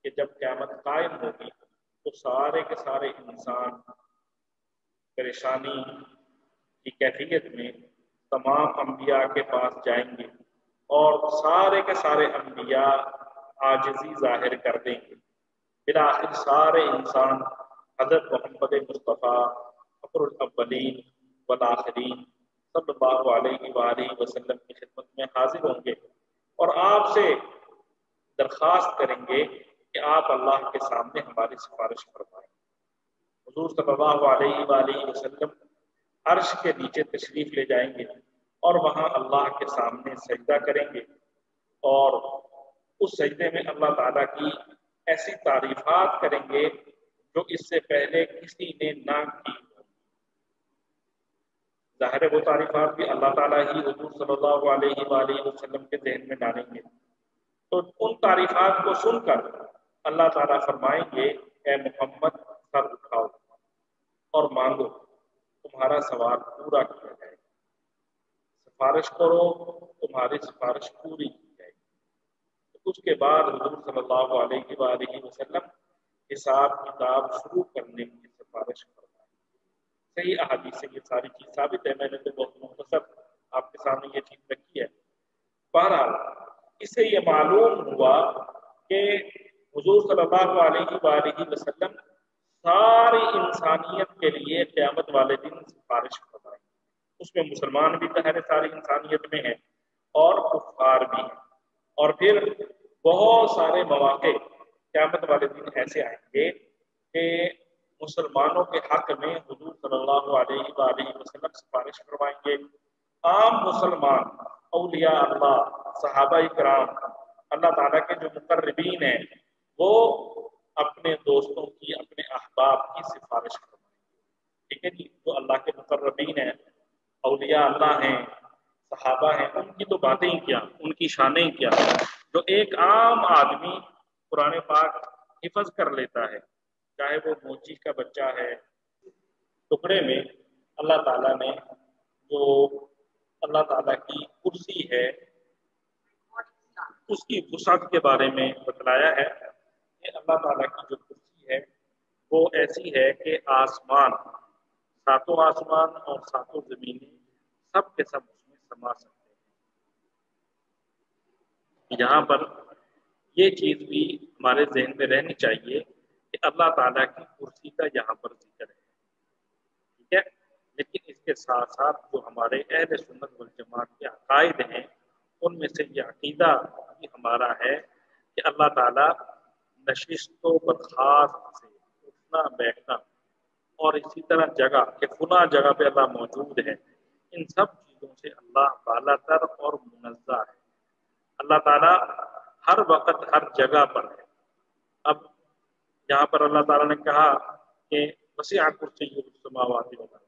کہ جب قیامت قائم ہوگی تو سارے کے سارے انسان پریشانی کی کیفیت میں تمام انبیاء کے پاس جائیں گے، اور سارے کے سارے انبیاء عاجزی ظاہر کر دیں گے۔ بالآخر سارے انسان حضرت محمد مصطفیٰ فخر الاولین والآخرین صلی اللہ علیہ وآلہ وسلم کی خدمت میں حاضر ہوں گے اور آپ سے درخواست کریں گے کہ آپ اللہ کے سامنے ہماری سفارش فرمائیں۔ حضور صلی اللہ علیہ وآلہ وسلم عرش کے نیچے تشریف لے جائیں گے اور وہاں اللہ کے سامنے سجدہ کریں گے، اور اس سجدے میں اللہ تعالیٰ کی ایسی تعریفات کریں گے جو اس سے پہلے کسی نے نہ کی. ظاہر ہے وہ تعریفات بھی اللہ تعالیٰ ہی حضور صلی اللہ علیہ وآلہ وسلم کے ذہن میں ڈالیں گے. تو ان تعریفات کو سن کر اللہ تعالیٰ فرمائیں گے اے محمد سر اٹھاؤ اور مانگو تمہارا سوال پورا کیا جائے گا. سفارش کرو تمہاری سفارش پوری کی جائے گی. اس کے بعد حضور صلی اللہ علیہ وآلہ وسلم حساب کتاب شروع کرنے کی سفارش فرمائیں. صحیح احادیث سے یہ ساری چیز ثابت ہے. میں نے تو بہت مختصر آپ کے سامنے یہ چیز رکھی ہے. بہرحال اس سے یہ معلوم ہوا کہ حضور صلی اللہ علیہ وآلہ وسلم ساری انسانیت کے لیے قیامت والے دن سفارش فرمائیں. اس میں مسلمان بھی ظاہر ساری انسانیت میں ہیں اور کفار بھی ہیں. اور پھر بہت سارے مواقع قیامت والے دن ایسے آئیں گے کہ مسلمانوں کے حق میں حضور صلی اللہ علیہ وآلہ وسلم سفارش فرمائیں گے. عام مسلمان اولیاء اللہ صحابہ کرام اللہ تعالیٰ کے جو مقربین ہیں وہ اپنے دوستوں کی اپنے احباب کی سفارش فرمائیں گے. ٹھیک ہے جی. جو اللہ کے مقربین ہیں اولیاء اللہ ہیں صحابہ ہیں ان کی تو باتیں ہی کیا ان کی شانیں ہی کیا. جو ایک عام آدمی قرآن پاک حفظ کر لیتا ہے چاہے وہ موچی کا بچہ ہے ٹکڑے میں اللہ تعالیٰ نے جو اللہ تعالیٰ کی کرسی ہے اس کی وسعت کے بارے میں بتلایا ہے کہ اللہ تعالیٰ کی جو کرسی ہے وہ ایسی ہے کہ آسمان ساتوں آسمان اور ساتوں زمینیں سب کے سب اس میں سما سکتے ہیں. یہاں پر یہ چیز بھی ہمارے ذہن میں رہنی چاہیے کہ اللہ تعالیٰ کی کرسی کا یہاں پر ذکر ہے. ٹھیک ہے. لیکن اس کے ساتھ ساتھ جو ہمارے اہل سنت والجماعت کے عقائد ہیں ان میں سے یہ عقیدہ بھی ہمارا ہے کہ اللہ تعالیٰ نشست و برخاست سے اٹھنا بیٹھنا اور اسی طرح جگہ کہ فلاں جگہ پہ اللہ موجود ہے ان سب چیزوں سے اللہ بالا تر اور منزہ ہے. اللہ تعالیٰ ہر وقت ہر جگہ پر ہے. اب یہاں پر اللہ تعالیٰ نے کہا کہ وسیع کرسی السماوات والارض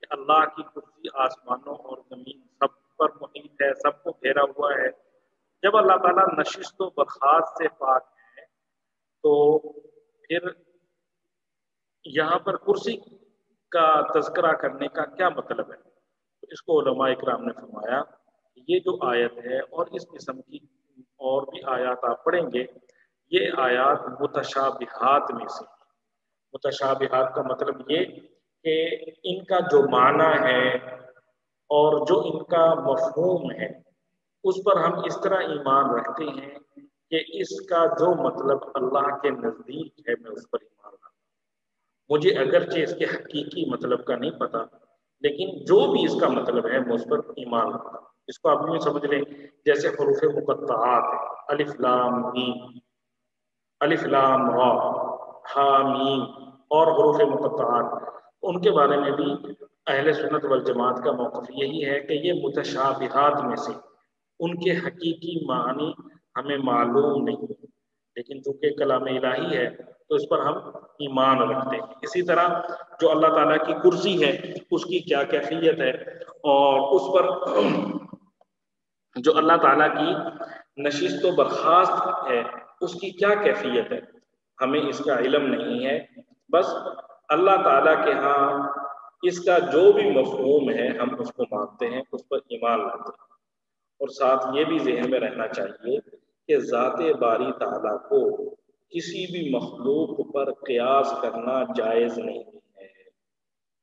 کہ اللہ کی کرسی آسمانوں اور زمین سب پر محیط ہے سب کو گھیرا ہوا ہے. جب اللہ تعالیٰ نشست و برخاست سے پاک ہے تو پھر یہاں پر کرسی کا تذکرہ کرنے کا کیا مطلب ہے؟ تو اس کو علماء اکرام نے فرمایا یہ جو آیت ہے اور اس قسم کی اور بھی آیات آپ پڑھیں گے یہ آیات متشابہات میں سے. متشابہات کا مطلب یہ کہ ان کا جو معنی ہے اور جو ان کا مفہوم ہے اس پر ہم اس طرح ایمان رکھتے ہیں کہ اس کا جو مطلب اللہ کے نزدیک ہے میں اس پر ایمان رکھتا ہوں. مجھے اگرچہ اس کے حقیقی مطلب کا نہیں پتا لیکن جو بھی اس کا مطلب ہے میں اس پر ایمان رکھتا ہوں. اس کو آپ یوں سمجھ لیں جیسے حروف مقطعات الف لام میم الف لام را ہا میم اور حروف مقطعات ان کے بارے میں بھی اہل سنت والجماعت کا موقف یہی ہے کہ یہ متشابہات میں سے ان کے حقیقی معنی ہمیں معلوم نہیں لیکن چونکہ کلام الہی ہے تو اس پر ہم ایمان رکھتے ہیں. اسی طرح جو اللہ تعالیٰ کی کرسی ہے اس کی کیا کیفیت ہے اور اس پر جو اللہ تعالیٰ کی نشست و برخاست ہے اس کی کیا کیفیت ہے ہمیں اس کا علم نہیں ہے. بس اللہ تعالیٰ کے ہاں اس کا جو بھی مفہوم ہے ہم اس کو مانتے ہیں اس پر ایمان لاتے ہیں. اور ساتھ یہ بھی ذہن میں رہنا چاہیے کہ ذات باری تعالیٰ کو کسی بھی مخلوق پر قیاس کرنا جائز نہیں ہے.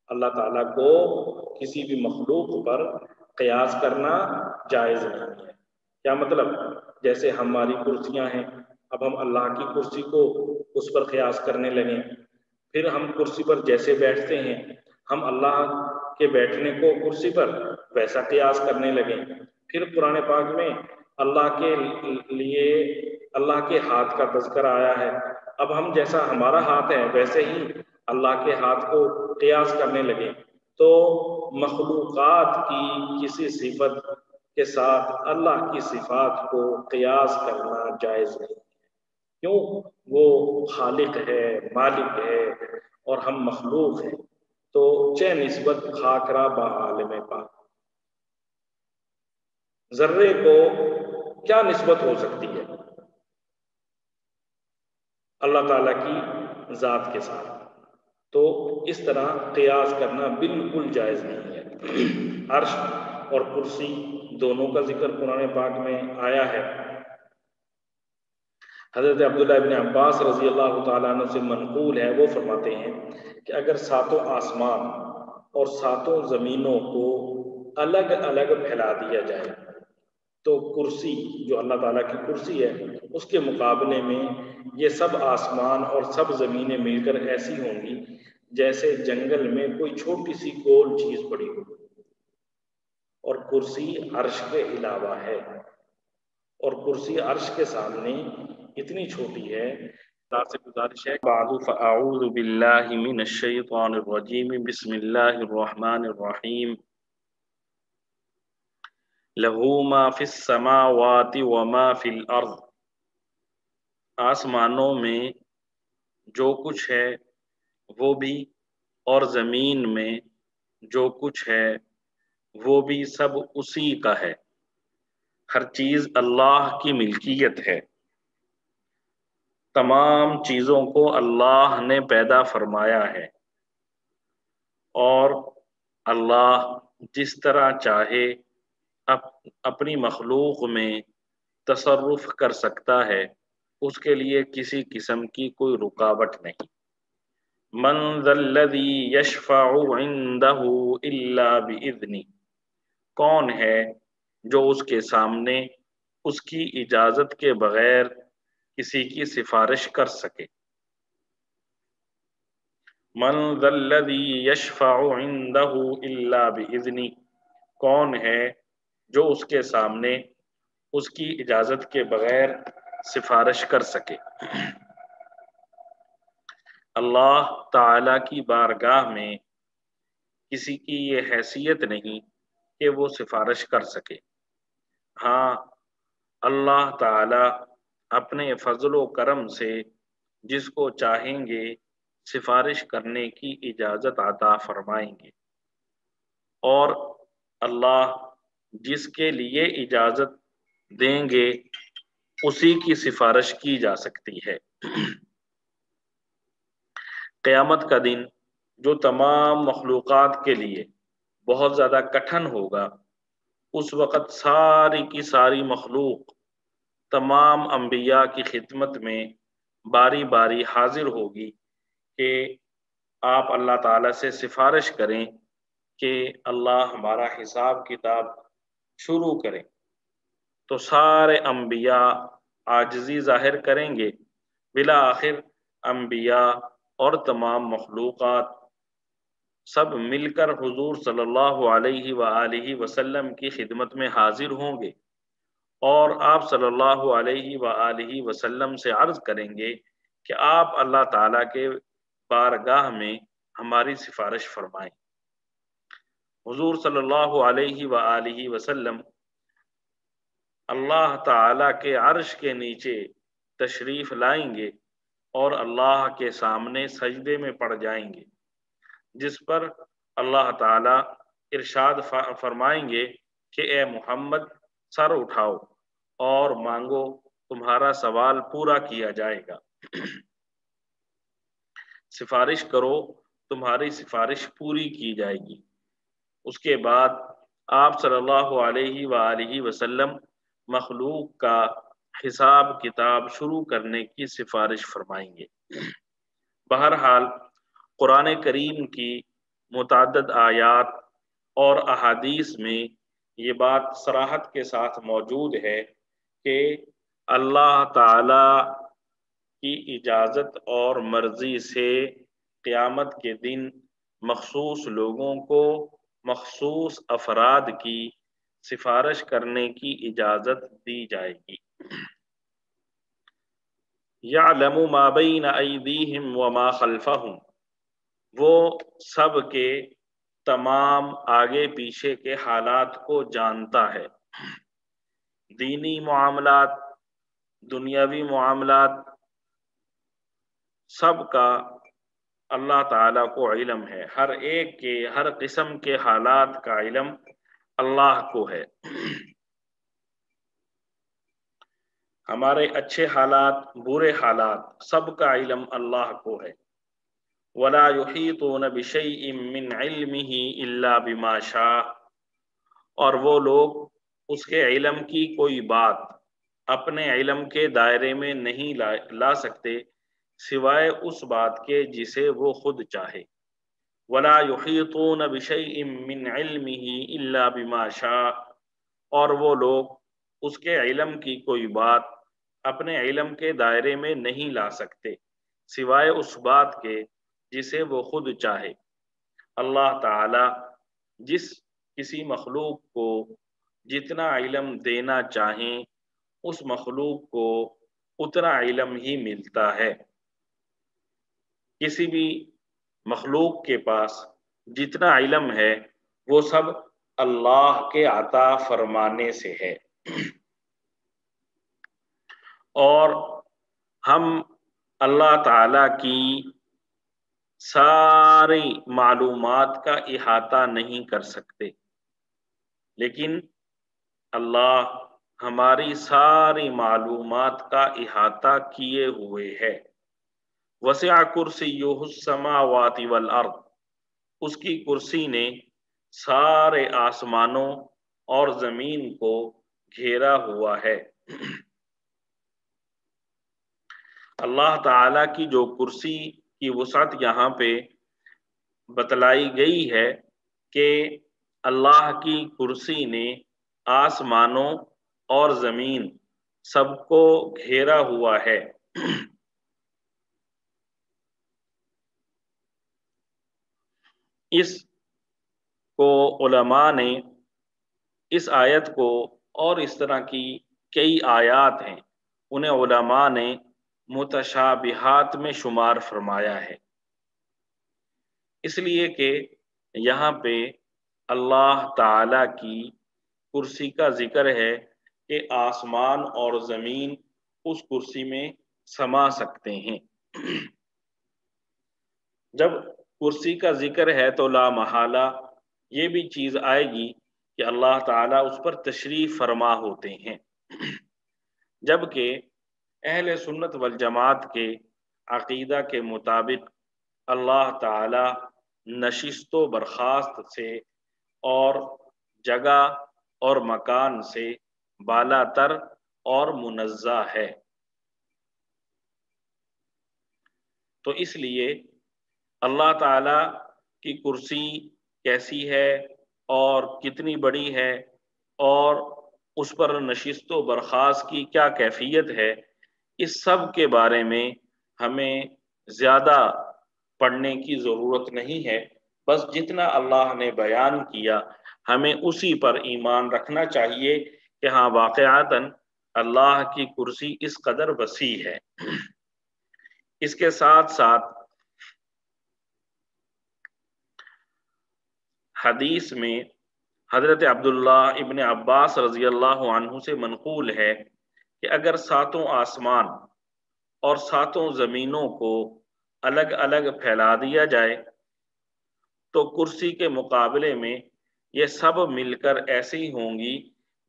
اللہ تعالیٰ کو کسی بھی مخلوق پر قیاس کرنا جائز نہیں ہے. کیا مطلب؟ جیسے ہماری کرسیاں ہیں اب ہم اللہ کی کرسی کو اس پر قیاس کرنے لگیں پھر ہم کرسی پر جیسے بیٹھتے ہیں ہم اللہ کے بیٹھنے کو کرسی پر ویسا قیاس کرنے لگیں. پھر قرآن پاک میں اللہ کے لیے اللہ کے ہاتھ کا تذکرہ آیا ہے اب ہم جیسا ہمارا ہاتھ ہے ویسے ہی اللہ کے ہاتھ کو قیاس کرنے لگے تو مخلوقات کی کسی صفت کے ساتھ اللہ کی صفات کو قیاس کرنا جائز نہیں، کیوں؟ وہ خالق ہے، مالک ہے، اور ہم مخلوق ہیں، تو چہ نسبت خاکرہ با عالم پاک، ذرے کو کیا نسبت ہو سکتی ہے اللہ تعالیٰ کی ذات کے ساتھ؟ تو اس طرح قیاس کرنا بالکل جائز نہیں ہے۔ عرش اور کرسی دونوں کا ذکر قرآن پاک میں آیا ہے۔ حضرت عبداللہ ابن عباس رضی اللہ تعالیٰ عنہ سے منقول ہے، وہ فرماتے ہیں کہ اگر ساتوں آسمان اور ساتوں زمینوں کو الگ الگ پھیلا دیا جائے تو کرسی جو اللہ تعالیٰ کی کرسی ہے اس کے مقابلے میں یہ سب آسمان اور سب زمینیں مل کر ایسی ہوں گی جیسے جنگل میں کوئی چھوٹی سی گول چیز پڑی ہو، اور کرسی عرش کے علاوہ ہے، اور کرسی عرش کے سامنے اتنی چھوٹی ہے۔ اللہ سے گزارش ہے، بعد فاعوذ باللہ من الشیطان الرجیم، بسم اللہ الرحمن الرحیم، لہ ما فی السماوات وما فی الارض، آسمانوں میں جو کچھ ہے وہ بھی، اور زمین میں جو کچھ ہے وہ بھی سب اسی کا ہے، ہر چیز اللہ کی ملکیت ہے، تمام چیزوں کو اللہ نے پیدا فرمایا ہے، اور اللہ جس طرح چاہے اپنی مخلوق میں تصرف کر سکتا ہے، اس کے لیے کسی قسم کی کوئی رکاوٹ نہیں۔ من ذا الذی یشفع عندہ الا باذنہ، کون ہے جو اس کے سامنے اس کی اجازت کے بغیر کسی کی سفارش کر سکے؟ من ذا الذی یشفع عندہ الا باذنہ، کون ہے جو اس کے سامنے اس کی اجازت کے بغیر سفارش کر سکے؟ اللہ تعالی کی بارگاہ میں کسی کی یہ حیثیت نہیں کہ وہ سفارش کر سکے، ہاں اللہ تعالی اپنے فضل و کرم سے جس کو چاہیں گے سفارش کرنے کی اجازت عطا فرمائیں گے، اور اللہ جس کے لیے اجازت دیں گے اسی کی سفارش کی جا سکتی ہے۔ قیامت کا دن جو تمام مخلوقات کے لیے بہت زیادہ کٹھن ہوگا، اس وقت ساری کی ساری مخلوق تمام انبیاء کی خدمت میں باری باری حاضر ہوگی کہ آپ اللہ تعالیٰ سے سفارش کریں کہ اللہ ہمارا حساب کتاب شروع کریں، تو سارے انبیاء عاجزی ظاہر کریں گے، بالآخر انبیاء اور تمام مخلوقات سب مل کر حضور صلی اللہ علیہ وآلہ وسلم کی خدمت میں حاضر ہوں گے، اور آپ صلی اللہ علیہ وآلہ وسلم سے عرض کریں گے کہ آپ اللہ تعالیٰ کے بارگاہ میں ہماری سفارش فرمائیں۔ حضور صلی اللہ علیہ وآلہ وسلم اللہ تعالیٰ کے عرش کے نیچے تشریف لائیں گے اور اللہ کے سامنے سجدے میں پڑ جائیں گے، جس پر اللہ تعالیٰ ارشاد فرمائیں گے کہ اے محمد سر اٹھاؤ اور مانگو، تمہارا سوال پورا کیا جائے گا، سفارش کرو تمہاری سفارش پوری کی جائے گی۔ اس کے بعد آپ صلی اللہ علیہ وآلہ وسلم مخلوق کا حساب کتاب شروع کرنے کی سفارش فرمائیں گے۔ بہرحال قرآن کریم کی متعدد آیات اور احادیث میں یہ بات صراحت کے ساتھ موجود ہے کہ اللہ تعالی کی اجازت اور مرضی سے قیامت کے دن مخصوص لوگوں کو مخصوص افراد کی سفارش کرنے کی اجازت دی جائے گی۔ یعلم ما بین ایدیہم وما خلفہم، وہ سب کے تمام آگے پیچھے کے حالات کو جانتا ہے، دینی معاملات، دنیاوی معاملات، سب کا اللہ تعالیٰ کو علم ہے، ہر ایک کے، ہر قسم کے حالات کا علم اللہ کو ہے۔ ہمارے اچھے حالات، برے حالات، سب کا علم اللہ کو ہے۔ وَلَا يُحِيطُونَ بِشَيْءٍ مِّنْ عِلْمِهِ إِلَّا بِمَا شَاءَ، اور وہ لوگ اس کے علم کی کوئی بات اپنے علم کے دائرے میں نہیں لا سکتے سوائے اس بات کے جسے وہ خود چاہے۔ وَلَا يُحِيطُونَ بِشَيْءٍ مِّنْ عِلْمِهِ إِلَّا بِمَا شَاءَ، اور وہ لوگ اس کے علم کی کوئی بات اپنے علم کے دائرے میں نہیں لا سکتے سوائے اس بات کے جسے وہ خود چاہے۔ اللہ تعالی جس کسی مخلوق کو جتنا علم دینا چاہیں اس مخلوق کو اتنا علم ہی ملتا ہے۔ کسی بھی مخلوق کے پاس جتنا علم ہے وہ سب اللہ کے عطا فرمانے سے ہے، اور ہم اللہ تعالی کی ساری معلومات کا احاطہ نہیں کر سکتے، لیکن اللہ ہماری ساری معلومات کا احاطہ کیے ہوئے ہے۔ وسع کرسیہ السماوات والارض، اس کی کرسی نے سارے آسمانوں اور زمین کو گھیرا ہوا ہے۔ اللہ تعالی کی جو کرسی کی وسعت یہاں پہ بتلائی گئی ہے کہ اللہ کی کرسی نے آسمانوں اور زمین سب کو گھیرا ہوا ہے۔ اس کو علماء نے، اس آیت کو اور اس طرح کی کئی آیات ہیں انہیں علماء نے متشابہات میں شمار فرمایا ہے، اس لیے کہ یہاں پہ اللہ تعالی کی کرسی کا ذکر ہے کہ آسمان اور زمین اس کرسی میں سما سکتے ہیں۔ جب کرسی کا ذکر ہے تو لا محالہ یہ بھی چیز آئے گی کہ اللہ تعالیٰ اس پر تشریف فرما ہوتے ہیں، جبکہ اہل سنت والجماعت کے عقیدہ کے مطابق اللہ تعالی نشست و برخاست سے اور جگہ اور مکان سے بالا تر اور منزہ ہے۔ تو اس لیے اللہ تعالی کی کرسی کیسی ہے اور کتنی بڑی ہے اور اس پر نشست و برخاست کی کیا کیفیت ہے، اس سب کے بارے میں ہمیں زیادہ پڑھنے کی ضرورت نہیں ہے، بس جتنا اللہ نے بیان کیا ہمیں اسی پر ایمان رکھنا چاہیے کہ ہاں واقعاتاً اللہ کی کرسی اس قدر وسیع ہے۔ اس کے ساتھ ساتھ حدیث میں حضرت عبداللہ ابن عباس رضی اللہ عنہ سے منقول ہے کہ اگر ساتوں آسمان اور ساتوں زمینوں کو الگ الگ پھیلا دیا جائے تو کرسی کے مقابلے میں یہ سب مل کر ایسے ہی ہوں گی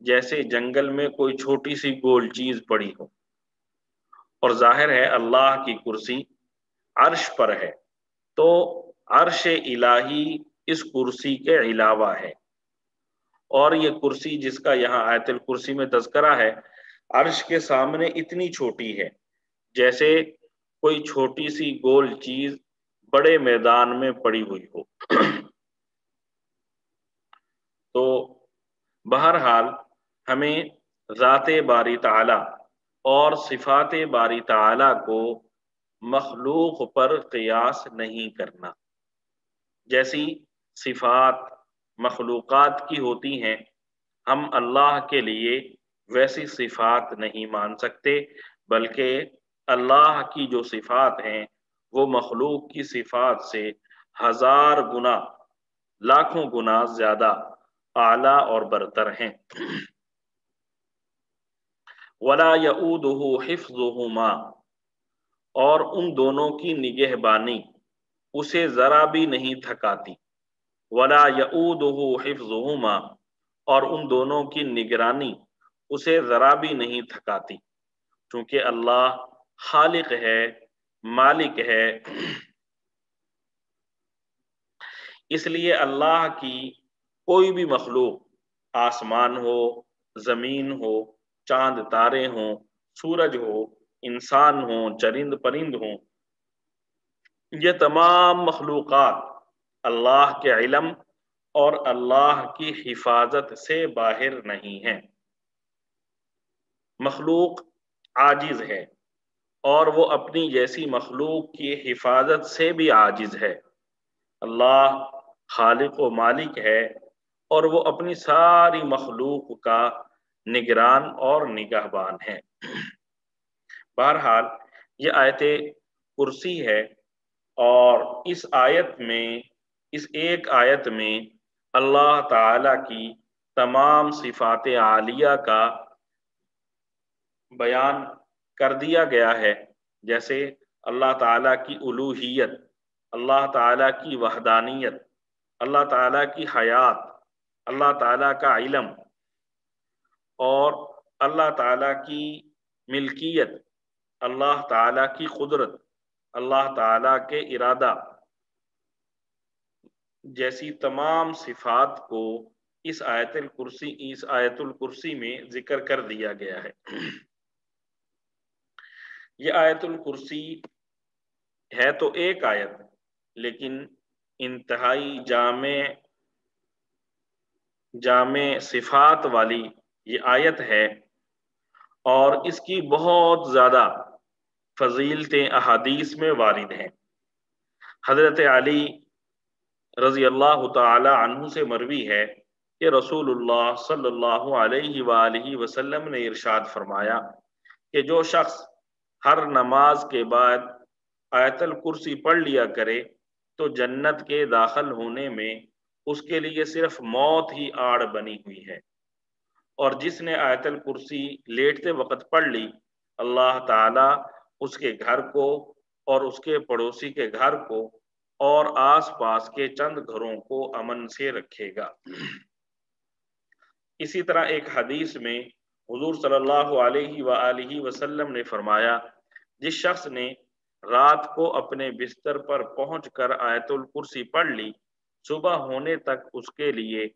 جیسے جنگل میں کوئی چھوٹی سی گول چیز پڑی ہو، اور ظاہر ہے اللہ کی کرسی عرش پر ہے، تو عرش الہی اس کرسی کے علاوہ ہے، اور یہ کرسی جس کا یہاں آیت الکرسی میں تذکرہ ہے عرش کے سامنے اتنی چھوٹی ہے جیسے کوئی چھوٹی سی گول چیز بڑے میدان میں پڑی ہوئی ہو۔ تو بہرحال ہمیں ذات باری تعالی اور صفات باری تعالی کو مخلوق پر قیاس نہیں کرنا۔ جیسی صفات مخلوقات کی ہوتی ہیں ہم اللہ کے لیے ویسی صفات نہیں مان سکتے، بلکہ اللہ کی جو صفات ہیں وہ مخلوق کی صفات سے 1000 گنا، لاکھوں گنا زیادہ اعلیٰ اور برتر ہیں۔ ولا یعودہ حفظہما، اور ان دونوں کی نگہبانی اسے ذرا بھی نہیں تھکاتی، ولا یعودہ حفظہما، اور ان دونوں کی نگرانی اسے ذرا بھی نہیں تھکاتی، چونکہ اللہ خالق ہے، مالک ہے، اس لیے اللہ کی کوئی بھی مخلوق، آسمان ہو، زمین ہو، چاند تارے ہوں، سورج ہو، انسان ہوں، چرند پرند ہوں، یہ تمام مخلوقات اللہ کے علم اور اللہ کی حفاظت سے باہر نہیں ہیں۔ مخلوق عاجز ہے، اور وہ اپنی جیسی مخلوق کی حفاظت سے بھی عاجز ہے۔ اللہ خالق و مالک ہے، اور وہ اپنی ساری مخلوق کا نگران اور نگہبان ہے۔ بہرحال یہ آیت کرسی ہے، اور اس ایک آیت میں اللہ تعالی کی تمام صفات عالیہ کا بیان کر دیا گیا ہے، جیسے اللہ تعالیٰ کی الوہیت، اللہ تعالیٰ کی وحدانیت، اللہ تعالیٰ کی حیات، اللہ تعالیٰ کا علم، اور اللہ تعالیٰ کی ملکیت، اللہ تعالیٰ کی قدرت، اللہ تعالیٰ کے ارادہ جیسی تمام صفات کو اس آیت الکرسی میں ذکر کر دیا گیا ہے۔ یہ آیت الکرسی ہے تو ایک آیت، لیکن انتہائی جامع صفات والی یہ آیت ہے، اور اس کی بہت زیادہ فضیلتیں احادیث میں وارد ہیں۔ حضرت علی رضی اللہ تعالی عنہ سے مروی ہے کہ رسول اللہ صلی اللہ علیہ وآلہ وسلم نے ارشاد فرمایا کہ جو شخص ہر نماز کے بعد آیت الکرسی پڑھ لیا کرے تو جنت کے داخل ہونے میں اس کے لیے صرف موت ہی آڑ بنی ہوئی ہے، اور جس نے آیت الکرسی لیٹتے وقت پڑھ لی، اللہ تعالی اس کے گھر کو اور اس کے پڑوسی کے گھر کو اور آس پاس کے چند گھروں کو امن سے رکھے گا۔ اسی طرح ایک حدیث میں حضور صلی اللہ علیہ وآلہ وسلم نے فرمایا، جس شخص نے رات کو اپنے بستر پر پہنچ کر آیت الکرسی پڑھ لی، صبح ہونے تک اس کے لیے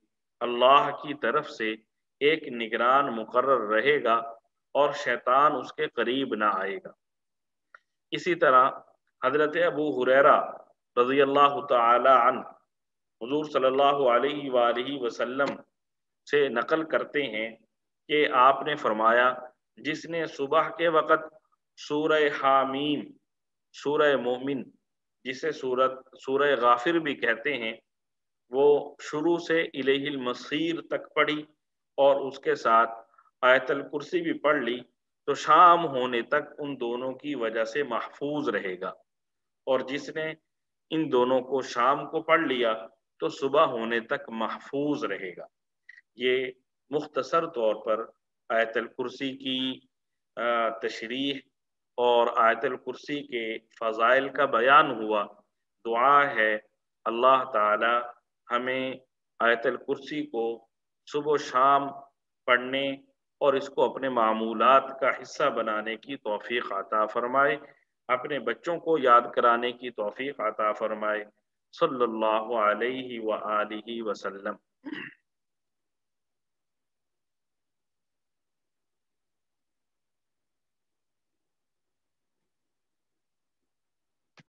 اللہ کی طرف سے ایک نگران مقرر رہے گا، اور شیطان اس کے قریب نہ آئے گا۔ اسی طرح حضرت ابو ہریرہ رضی اللہ تعالی عنہ حضور صلی اللہ علیہ وآلہ وسلم سے نقل کرتے ہیں کہ آپ نے فرمایا، جس نے صبح کے وقت سورہ حامیم، سورہ مومن جسے سورہ غافر بھی کہتے ہیں، وہ شروع سے الیہ المصیر تک پڑھی اور اس کے ساتھ آیت الکرسی بھی پڑھ لی تو شام ہونے تک ان دونوں کی وجہ سے محفوظ رہے گا، اور جس نے ان دونوں کو شام کو پڑھ لیا تو صبح ہونے تک محفوظ رہے گا۔ یہ مختصر طور پر آیت الکرسی کی تشریح اور آیت الکرسی کے فضائل کا بیان ہوا۔ دعا ہے اللہ تعالی ہمیں آیت الکرسی کو صبح و شام پڑھنے اور اس کو اپنے معمولات کا حصہ بنانے کی توفیق عطا فرمائے، اپنے بچوں کو یاد کرانے کی توفیق عطا فرمائے۔ صلی اللہ علیہ وآلہ وسلم۔